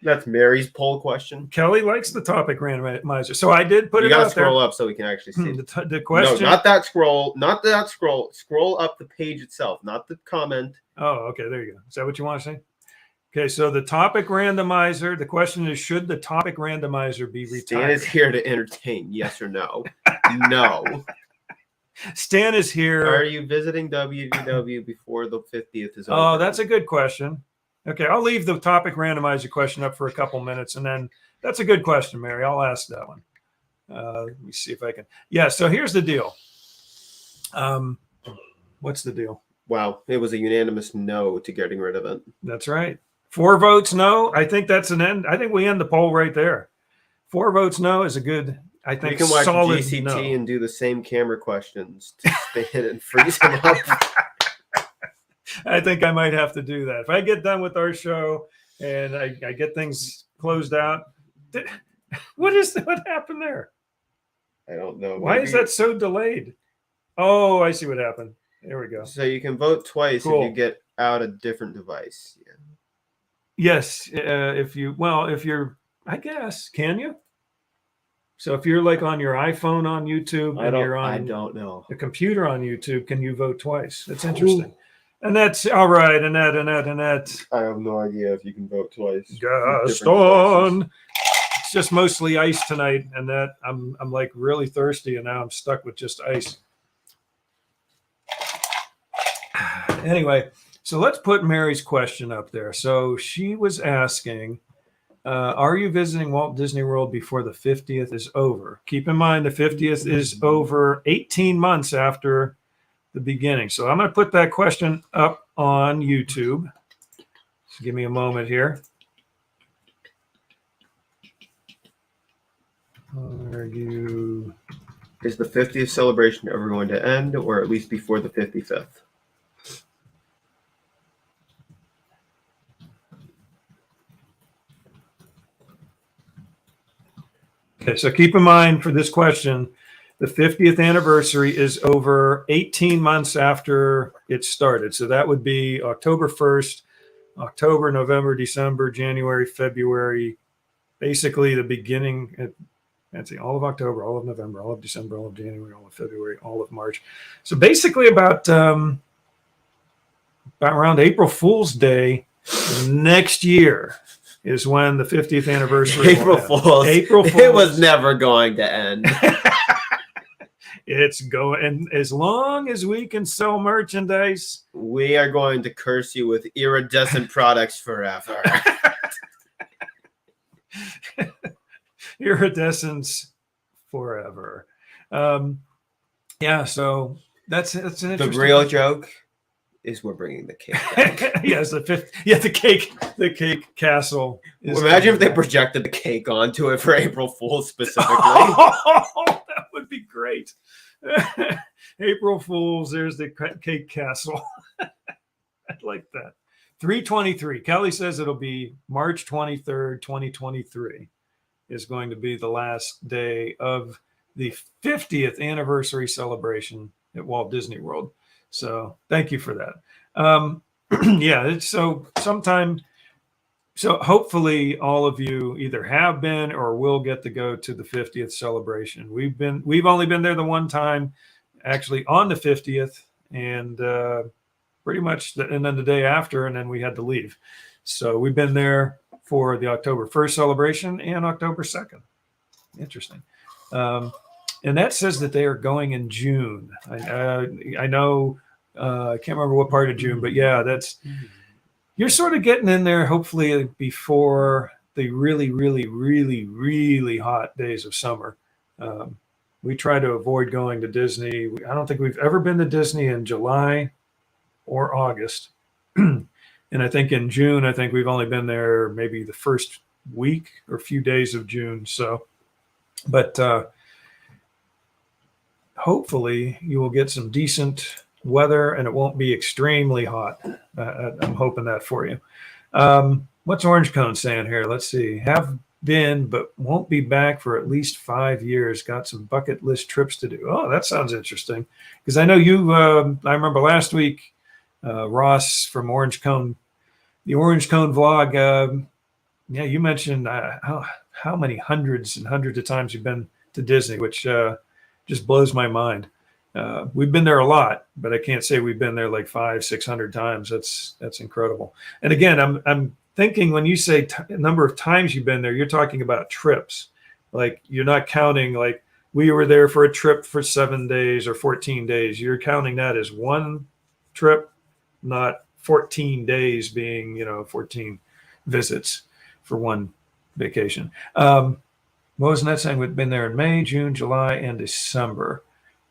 That's Mary's poll question. Kelly likes the topic randomizer, so I did put You it gotta out there. scroll up so we can actually see. The question. No, not that scroll. Not that scroll. Scroll up the page itself, not the comment. Oh, okay. There you go. Is that what you want to say? Okay, so the topic randomizer. The question is: should the topic randomizer be retired? Stan is here to entertain. Yes or no? No. Stan is here. Are you visiting WDW before the 50th is over? Oh, that's a good question. Okay, I'll leave the topic randomizer question up for a couple minutes, and then that's a good question, Mary. I'll ask that one. Let me see if I can. Yeah, so here's the deal. What's the deal? Wow, it was a unanimous no to getting rid of it. That's right. 4 votes no. I think that's an end. I think we end the poll right there. 4 votes no is a good, I think, You can watch solid GCT no. and do the same camera questions to Stan and freeze him up. I think I might have to do that. If I get done with our show and I get things closed out, what happened there? I don't know. Why is that so delayed? Oh, I see what happened. There we go. So you can vote twice Cool. if you get out a different device. Yeah. Yes, if you're, I guess, can you? So if you're like on your iPhone on YouTube and you're on I don't know. the computer on YouTube, can you vote twice? That's interesting. And that's all right. Annette. I have no idea if you can vote twice. Gaston. It's just mostly ice tonight, and that I'm like really thirsty, and now I'm stuck with just ice. Anyway, so let's put Mary's question up there. So she was asking, are you visiting Walt Disney World before the 50th is over? Keep in mind the 50th is over 18 months after the beginning. So I'm going to put that question up on YouTube. So give me a moment here. Are you... Is the 50th celebration ever going to end, or at least before the 55th? Okay, so keep in mind for this question, the 50th anniversary is over 18 months after it started. So that would be October 1st, October, November, December, January, February, basically the beginning, let's see, all of October, all of November, all of December, all of January, all of February, all of March. So basically about around April Fool's Day next year is when the 50th anniversary. April Fool's. It was never going to end. It's going, and as long as we can sell merchandise, we are going to curse you with iridescent products forever. Iridescence forever. Yeah, so that's an interesting. The real joke is we're bringing the cake back. Yes, the cake castle. Imagine if they projected the cake onto it for April Fool's specifically. Oh, that would be great. April Fool's, there's the cake castle. I'd like that. 3/23. Kelly says it'll be March 23rd, 2023 is going to be the last day of the 50th anniversary celebration at Walt Disney World. So thank you for that. Yeah, it's so hopefully all of you either have been or will get to go to the 50th celebration. We've only been there the one time, actually on the 50th, and pretty much and then the day after, and then we had to leave. So we've been there for the October 1st celebration and October 2nd. Interesting. And that says that they are going in June. I know, I can't remember what part of June, but yeah, you're sort of getting in there, hopefully before the really, really, really, really hot days of summer. We try to avoid going to Disney. I don't think we've ever been to Disney in July or August. And I think in June, I think we've only been there maybe the first week or a few days of June. So, but hopefully you will get some decent weather and it won't be extremely hot. I'm hoping that for you. What's Orange Cone saying here? Let's see. Have been, but won't be back for at least 5 years. Got some bucket list trips to do. Oh, that sounds interesting. Because I know you, I remember last week, Ross from Orange Cone, the Orange Cone vlog. Yeah, you mentioned how many hundreds and hundreds of times you've been to Disney, which just blows my mind. We've been there a lot, but I can't say we've been there like 500-600 times. That's incredible. And again, I'm thinking when you say number of times you've been there, you're talking about trips. Like you're not counting like we were there for a trip for 7 days or 14 days. You're counting that as one trip, not 14 days being, 14 visits for one vacation. What was that saying? We've been there in May, June, July, and December.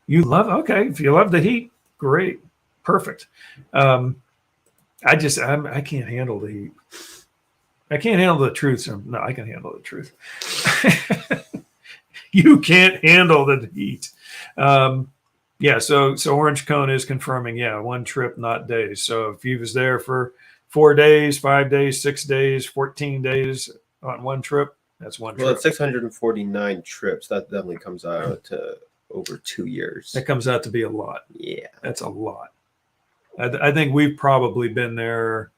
You love, okay. If you love the heat, great. Perfect. I can't handle the heat. I can't handle the truth. So no, I can handle the truth. You can't handle the heat. Yeah, so Orange Cone is confirming, yeah, one trip, not days. So if he was there for 4 days, 5 days, 6 days, 14 days on one trip, that's one trip. Well, it's 649 trips. That definitely comes out to over 2 years. That comes out to be a lot. Yeah. That's a lot. I think we've probably been there.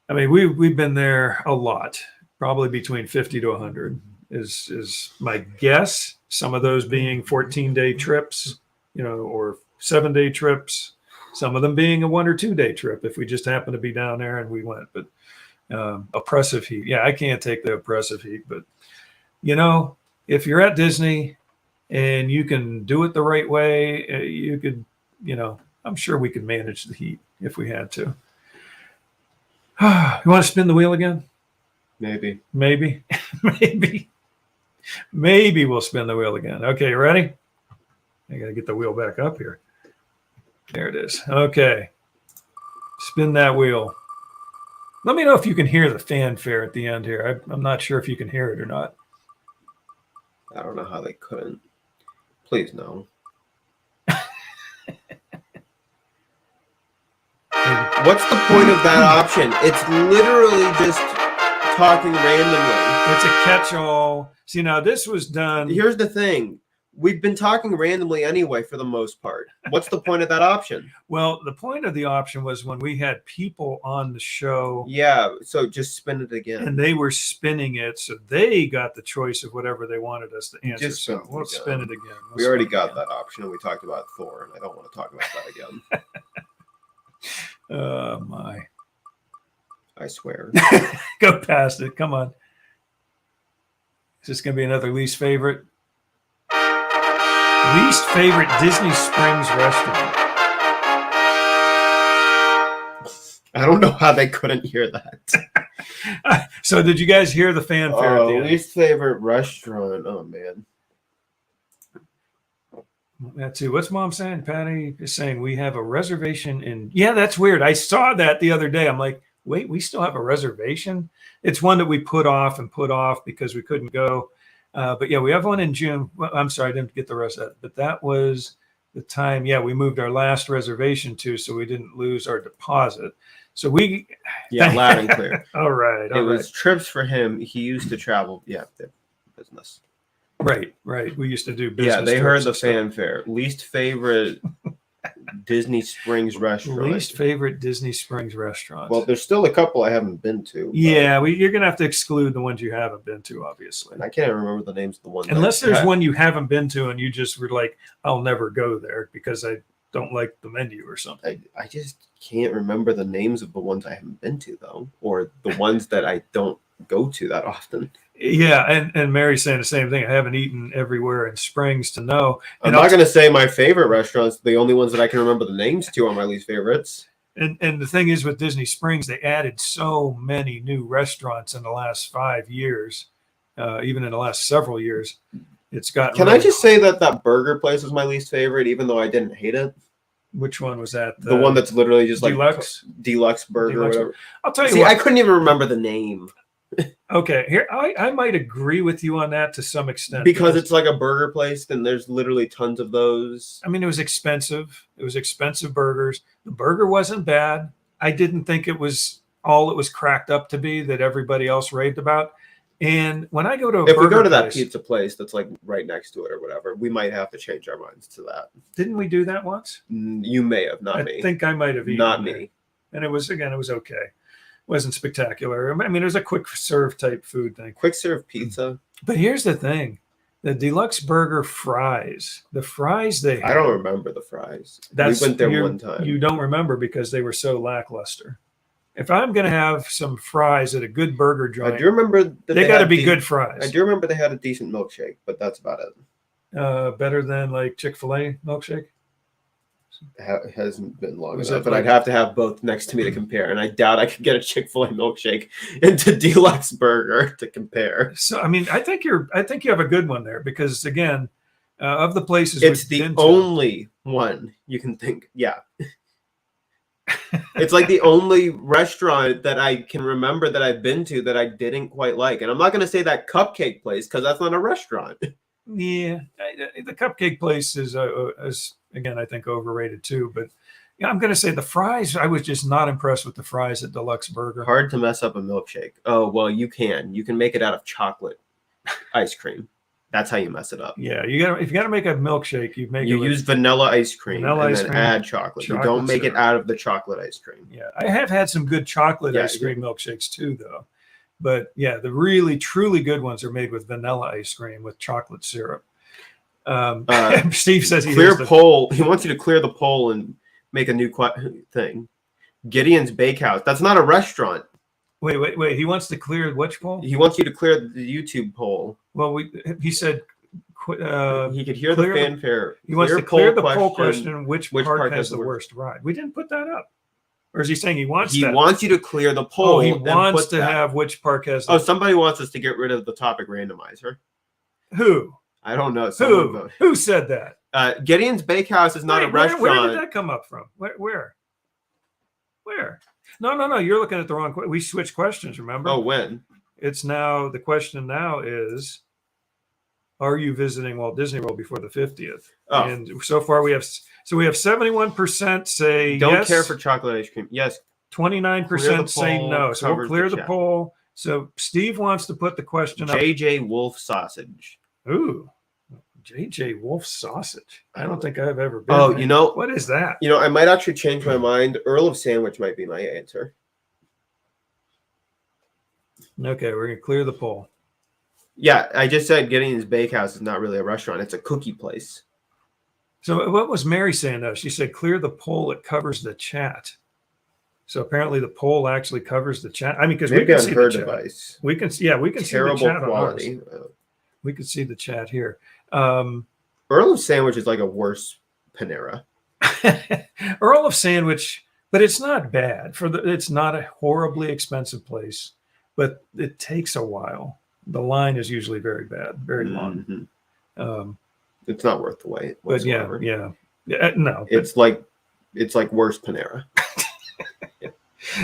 I mean, we've been there a lot, probably between 50 to 100 is my guess. Some of those being 14-day trips, or 7-day trips, some of them being a 1 or 2 day trip if we just happen to be down there and we went. But oppressive heat. Yeah, I can't take the oppressive heat. But, if you're at Disney and you can do it the right way, you could, I'm sure we could manage the heat if we had to. You want to spin the wheel again? Maybe. Maybe we'll spin the wheel again. Okay, you ready? I got to get the wheel back up here. There it is. Okay. Spin that wheel. Let me know if you can hear the fanfare at the end here. I'm not sure if you can hear it or not. I don't know how they couldn't. Please, no. What's the point of that option? It's literally just talking randomly. It's a catch-all. See, now this was done. Here's the thing. We've been talking randomly anyway for the most part. What's the point of that option? Well, the point of the option was when we had people on the show. Yeah, so just spin it again. And they were spinning it, so they got the choice of whatever they wanted us to answer. Just so we'll spin it again. We already got that option, and we talked about Thor, and I don't want to talk about that again. Oh, my. I swear. Go past it. Come on. Is this going to be another least favorite? Least favorite Disney Springs restaurant. I don't know how they couldn't hear that. So did you guys hear the fanfare? At the end? Least favorite restaurant. Oh man. That's it. What's Mom saying? Patty is saying we have a reservation in. Yeah, that's weird. I saw that the other day. I'm like, wait, we still have a reservation? It's one that we put off because we couldn't go. But yeah, we have one in June. Well, I'm sorry, I didn't get the rest of that. But that was the time. Yeah, we moved our last reservation to, so we didn't lose our deposit. So Loud and clear. All right. It was trips for him. He used to travel. Yeah, business. Right. We used to do business. Yeah, they heard the fanfare. Least favorite Disney Springs restaurant. Least favorite Disney Springs restaurant. Well, there's still a couple I haven't been to. Yeah, you're gonna have to exclude the ones you haven't been to, obviously. And I can't remember the names of the ones. Unless there's one you haven't been to and you just were like, I'll never go there because I don't like the menu or something. I just can't remember the names of the ones I haven't been to though, or the ones that I don't go to that often. Yeah, and Mary's saying the same thing. I haven't eaten everywhere in Springs to know. I'm not going to say my favorite restaurants. The only ones that I can remember the names to are my least favorites. And the thing is with Disney Springs, they added so many new restaurants in the last 5 years, even in the last several years. It's got. Can I just say that burger place was my least favorite, even though I didn't hate it? Which one was that? The one that's literally just Deluxe burger, or whatever. I'll tell you what. I couldn't even remember the name. Okay, here I might agree with you on that to some extent because it's like a burger place, then there's literally tons of those. I mean, it was expensive. It was expensive burgers. The burger wasn't bad. I didn't think it was all it was cracked up to be that everybody else raved about. And when I go to if we go to that pizza place that's like right next to it or whatever, we might have to change our minds to that. Didn't we do that once? You may have, not me. I think I might have eaten not there. Me. And it was okay. Wasn't spectacular. I mean, it was a quick serve type food thing. Quick serve pizza. But here's the thing. The deluxe burger fries, the fries they had, I don't remember the fries. We went there one time. You don't remember because they were so lackluster. If I'm going to have some fries at a good burger joint, I do remember that they got to be good fries. I do remember they had a decent milkshake, but that's about it. Better than like Chick-fil-A milkshake? It hasn't been long enough, but I'd have to have both next to me to compare. And I doubt I could get a Chick-fil-A milkshake into Deluxe Burger to compare. So, I mean, I think you have a good one there because, again, of the places it's the only one you can think. Yeah. It's like the only restaurant that I can remember that I've been to that I didn't quite like. And I'm not going to say that cupcake place because that's not a restaurant. Yeah, the cupcake place is again, I think overrated too. But yeah, I'm going to say the fries. I was just not impressed with the fries at Deluxe Burger. Hard to mess up a milkshake. Oh well, you can. You can make it out of chocolate ice cream. That's how you mess it up. Yeah, if you got to make a milkshake, you use vanilla ice cream and then add chocolate. You don't make it out of the chocolate ice cream. Yeah, I have had some good chocolate ice cream milkshakes too, though. But yeah, the really truly good ones are made with vanilla ice cream with chocolate syrup. Steve says he poll. He wants you to clear the poll and make a new thing. Gideon's Bakehouse. That's not a restaurant. Wait. He wants to clear which poll? He wants you to clear the YouTube poll. Well, he said he could hear the fanfare. He wants to clear the poll question. Which part has the worst ride? We didn't put that up. Or is he saying he wants you to clear the poll? Oh, he wants to have which park has the... Oh, somebody wants us to get rid of the topic randomizer. Who? I don't know. Who said that? Gideon's Bakehouse is not a restaurant. Where did that come up from? Where? No. You're looking at the wrong question. We switched questions, remember? Oh, when? It's now, the question now is, are you visiting Walt Disney World before the 50th? Oh. And so far we have 71% say don't yes. care for chocolate ice cream. Yes. 29% say no. So we'll clear the poll. So Steve wants to put the question up. JJ Wolf Sausage. Ooh. JJ Wolf Sausage. I don't think I've ever been. Oh, there. What is that? I might actually change my mind. Earl of Sandwich might be my answer. Okay, we're going to clear the poll. Yeah, I just said Gideon's Bakehouse is not really a restaurant. It's a cookie place. So what was Mary saying, though? She said, clear the poll. It covers the chat. So apparently the poll actually covers the chat. I mean, because we can see the chat. Device. We can see the chat quality. We can see the chat here. Earl of Sandwich is like a worse Panera. Earl of Sandwich, but it's not bad. It's not a horribly expensive place. but it takes a while. The line is usually very bad, very long. Mm-hmm. It's not worth the wait. But Whatsoever. yeah, no. It's like worse Panera.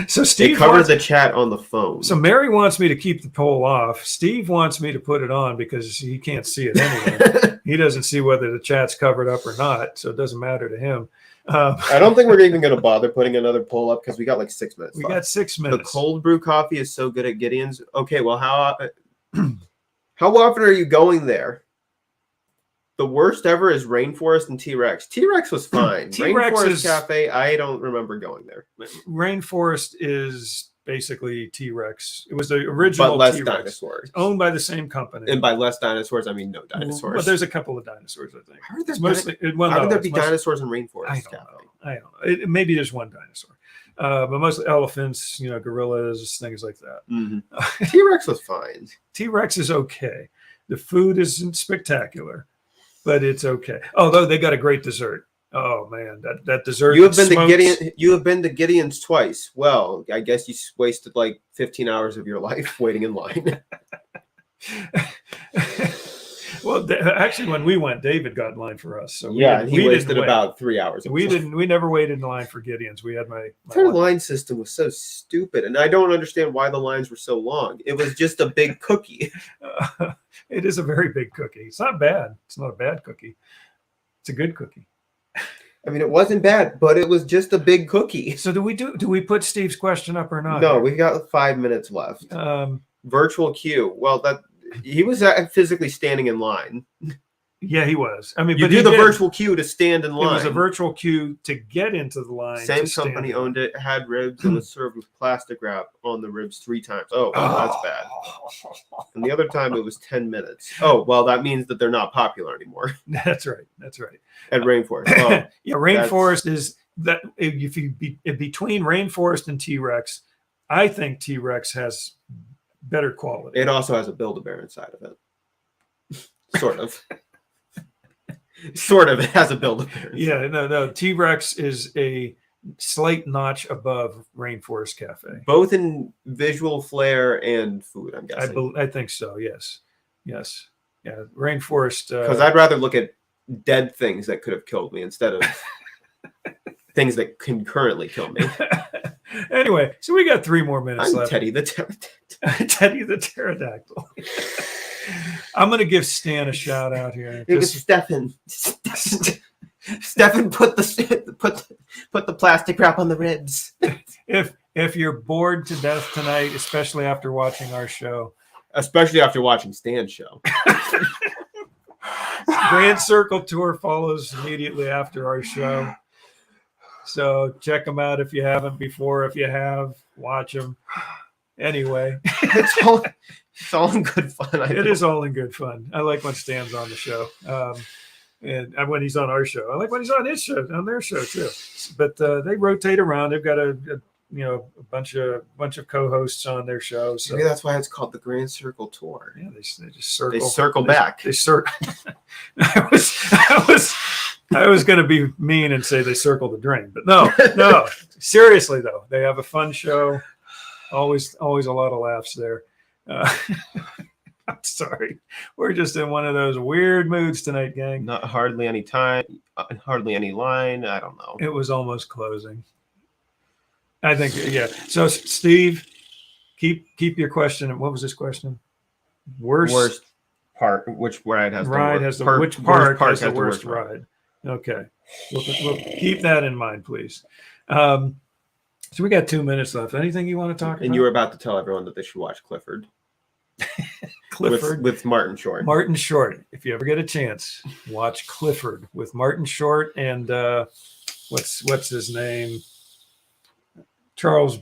So Steve covered the chat on the phone. So Mary wants me to keep the poll off. Steve wants me to put it on because he can't see it anyway. He doesn't see whether the chat's covered up or not, so it doesn't matter to him. I don't think we're even going to bother putting another poll up because we got like 6 minutes. We got 6 minutes. The cold brew coffee is so good at Gideon's. Okay, well, how often are you going there? The worst ever is Rainforest and T-Rex. T-Rex was fine. T-Rex Rainforest is, Cafe, I don't remember going there. Rainforest is basically T-Rex. It was the original but less T-Rex. Dinosaurs. Owned by the same company. And by less dinosaurs, I mean no dinosaurs. Well, there's a couple of dinosaurs, I think. How are there, How would there be dinosaurs in Rainforest I Cafe? don't know. Maybe there's one dinosaur. But mostly elephants, gorillas, things like that. Mm-hmm. T-Rex was fine. T-Rex is okay. The food isn't spectacular, but it's okay. Although they got a great dessert. Oh man, that dessert. You have been to Gideon's twice. Well, I guess you wasted like 15 hours of your life waiting in line. Well, actually, when we went, David got in line for us. So he wasted about 3 hours. We never waited in line for Gideon's. We had Their line system was so stupid, and I don't understand why the lines were so long. It was just a big cookie. It is a very big cookie. It's not bad. It's not a bad cookie. It's a good cookie. I mean, it wasn't bad, but it was just a big cookie. So do we put Steve's question up or not? No, we've got 5 minutes left. Virtual queue. Well, he was physically standing in line. Yeah, he was. I mean, you but do the virtual queue to stand in line. It was a virtual queue to get into the line. Same company owned it, had ribs, and was served with plastic wrap on the ribs 3 times. Oh, that's bad. And the other time it was 10 minutes. Oh, well, that means that they're not popular anymore. That's right. That's right. At Rainforest. Oh, yeah, Rainforest is that if you between Rainforest and T-Rex, I think T-Rex has better quality. It also has a Build-A-Bear inside of it. Sort of. Sort of. It has a Build-A-Bear. Yeah, no. T-Rex is a slight notch above Rainforest Cafe. Both in visual flair and food, I'm guessing. I think so, yes. Yes. Yeah, Rainforest. Because I'd rather look at dead things that could have killed me instead of things that can currently kill me. Anyway, so we got 3 more minutes left. Teddy the Pterodactyl. Teddy the Pterodactyl. I'm going to give Stan a shout out here. Stefan. Stefan put the plastic wrap on the ribs. If you're bored to death tonight, especially after watching our show, especially after watching Stan's show, Grand Circle Tour follows immediately after our show. So check them out if you haven't before. If you have, watch them. Anyway, it's all in good fun. It is all in good fun. I like when Stan's on the show, and when he's on our show. I like when he's on his show, on their show too. But they rotate around. They've got a bunch of co-hosts on their show. So maybe that's why it's called the Grand Circle Tour. Yeah, they just circle. They circle back. They circle. I was going to be mean and say they circle the drain, but no. Seriously though, they have a fun show. Always a lot of laughs there. I'm sorry. We're just in one of those weird moods tonight, gang. Not hardly any time, hardly any line. I don't know. It was almost closing. I think, yeah. So, Steve, keep your question. What was this question? Worst part. Which ride has the worst? Which park has the worst ride? Okay. We'll keep that in mind, please. So we got 2 minutes left. Anything you want to talk about? And you were about to tell everyone that they should watch Clifford. with Martin Short. Martin Short. If you ever get a chance, watch Clifford with Martin Short and what's his name? Charles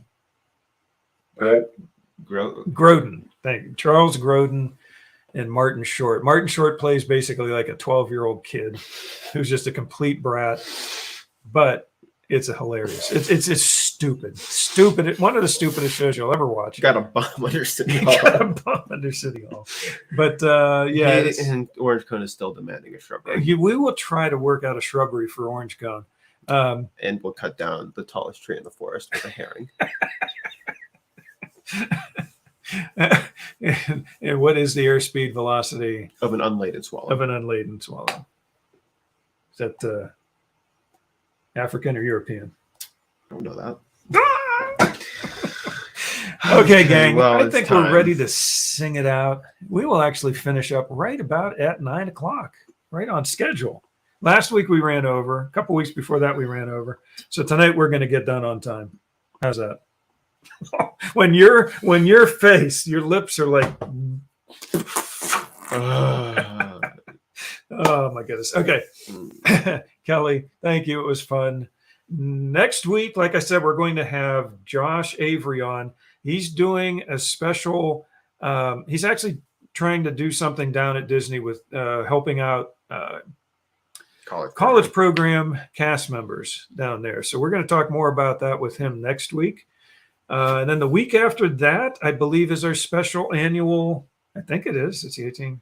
Grodin. Thank you. Charles Grodin and Martin Short. Martin Short plays basically like a 12-year-old kid who's just a complete brat, but it's a hilarious. It's stupid. One of the stupidest shows you'll ever watch. Got a bomb under City Hall. But yeah, and Orange Cone is still demanding a shrubbery. We will try to work out a shrubbery for Orange Cone. And we'll cut down the tallest tree in the forest with a herring. And what is the airspeed velocity Of an unladen swallow. of an unladen swallow? Is that African or European? I don't know that. Okay, gang. well, I it's think time. we're ready to sing it out. We will actually finish up right about at 9 o'clock, right on schedule. Last week we ran over. A couple weeks before that we ran over. So tonight we're going to get done on time. How's that? When your face, your lips are like, oh my goodness. Okay. Kelly, thank you. It was fun. Next week, like I said, we're going to have Josh Avery on. He's doing a special, he's actually trying to do something down at Disney with helping out college program cast members down there. So we're going to talk more about that with him next week. And then the week after that, I believe, is our special annual, I think it is, it's the 18th.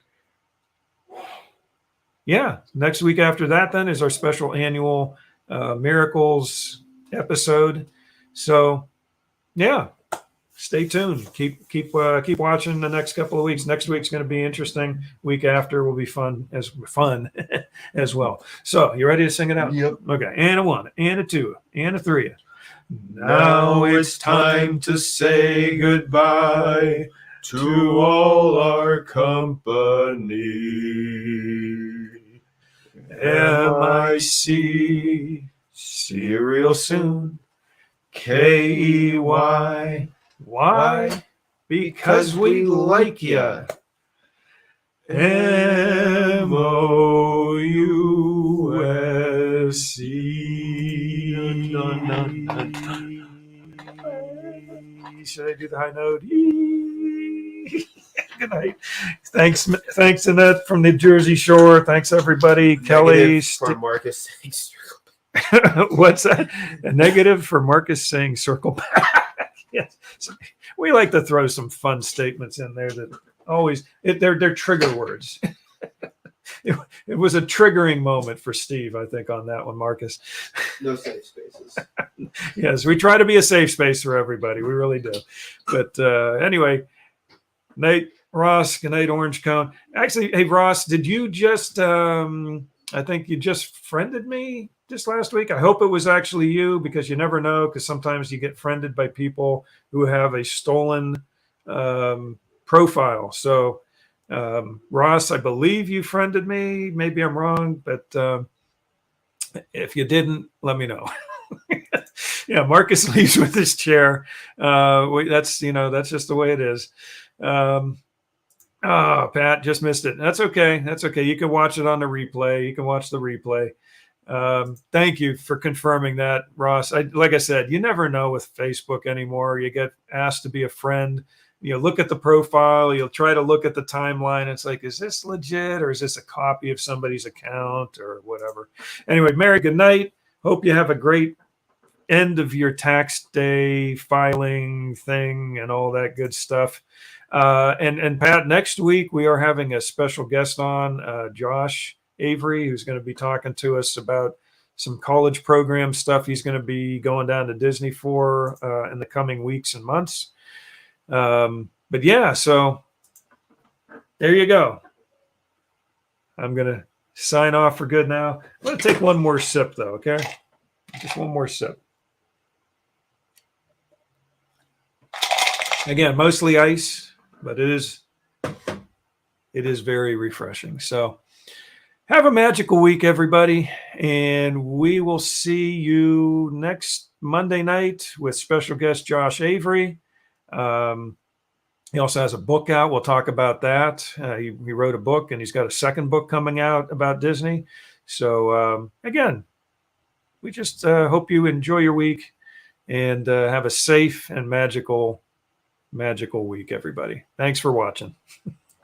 Yeah, next week after that then is our special annual Miracles episode. So yeah, stay tuned. Keep watching the next couple of weeks. Next week's going to be interesting. Week after will be fun as well. So you ready to sing it out? Yep. Okay. And a 1, and a 2, and a 3. Now it's time to say goodbye to all our company. MIC, see you real soon. KEY, why? Because we like ya. MOUSC. Should I do the high note? Good night. Thanks, Annette from the Jersey Shore. Thanks, everybody. Kelly. For Marcus saying circle. What's that? A negative for Marcus saying circle back. Yes. So we like to throw some fun statements in there that always, they're trigger words. It was a triggering moment for Steve, I think, on that one, Marcus. No safe spaces. Yes, we try to be a safe space for everybody. We really do. But anyway, Nate, Ross, good night, Orange Cone. Actually, hey, Ross, did you just, I think you just friended me just last week? I hope it was actually you, because you never know, because sometimes you get friended by people who have a stolen profile. So, Ross, I believe you friended me. Maybe I'm wrong, but if you didn't, let me know. Yeah, Marcus leaves with his chair. That's just the way it is. Oh, Pat, just missed it. That's okay. That's okay. You can watch it on the replay. You can watch the replay. Thank you for confirming that, Ross. Like I said, you never know with Facebook anymore. You get asked to be a friend. You look at the profile, you'll try to look at the timeline. It's like, is this legit, or is this a copy of somebody's account or whatever? Anyway, Mary, good night. Hope you have a great end of your tax day filing thing and all that good stuff. And Pat, next week we are having a special guest on, Josh Avery, who's going to be talking to us about some college program stuff he's going to be going down to Disney for in the coming weeks and months. But yeah, so there you go. I'm going to sign off for good now. I'm going to take one more sip though. Okay. Just one more sip. Again, mostly ice, but it is very refreshing. So have a magical week, everybody. And we will see you next Monday night with special guest Josh Avery. He also has a book out. We'll talk about that. He wrote a book, and he's got a second book coming out about Disney. So again, we just hope you enjoy your week and have a safe and magical week, everybody. Thanks for watching.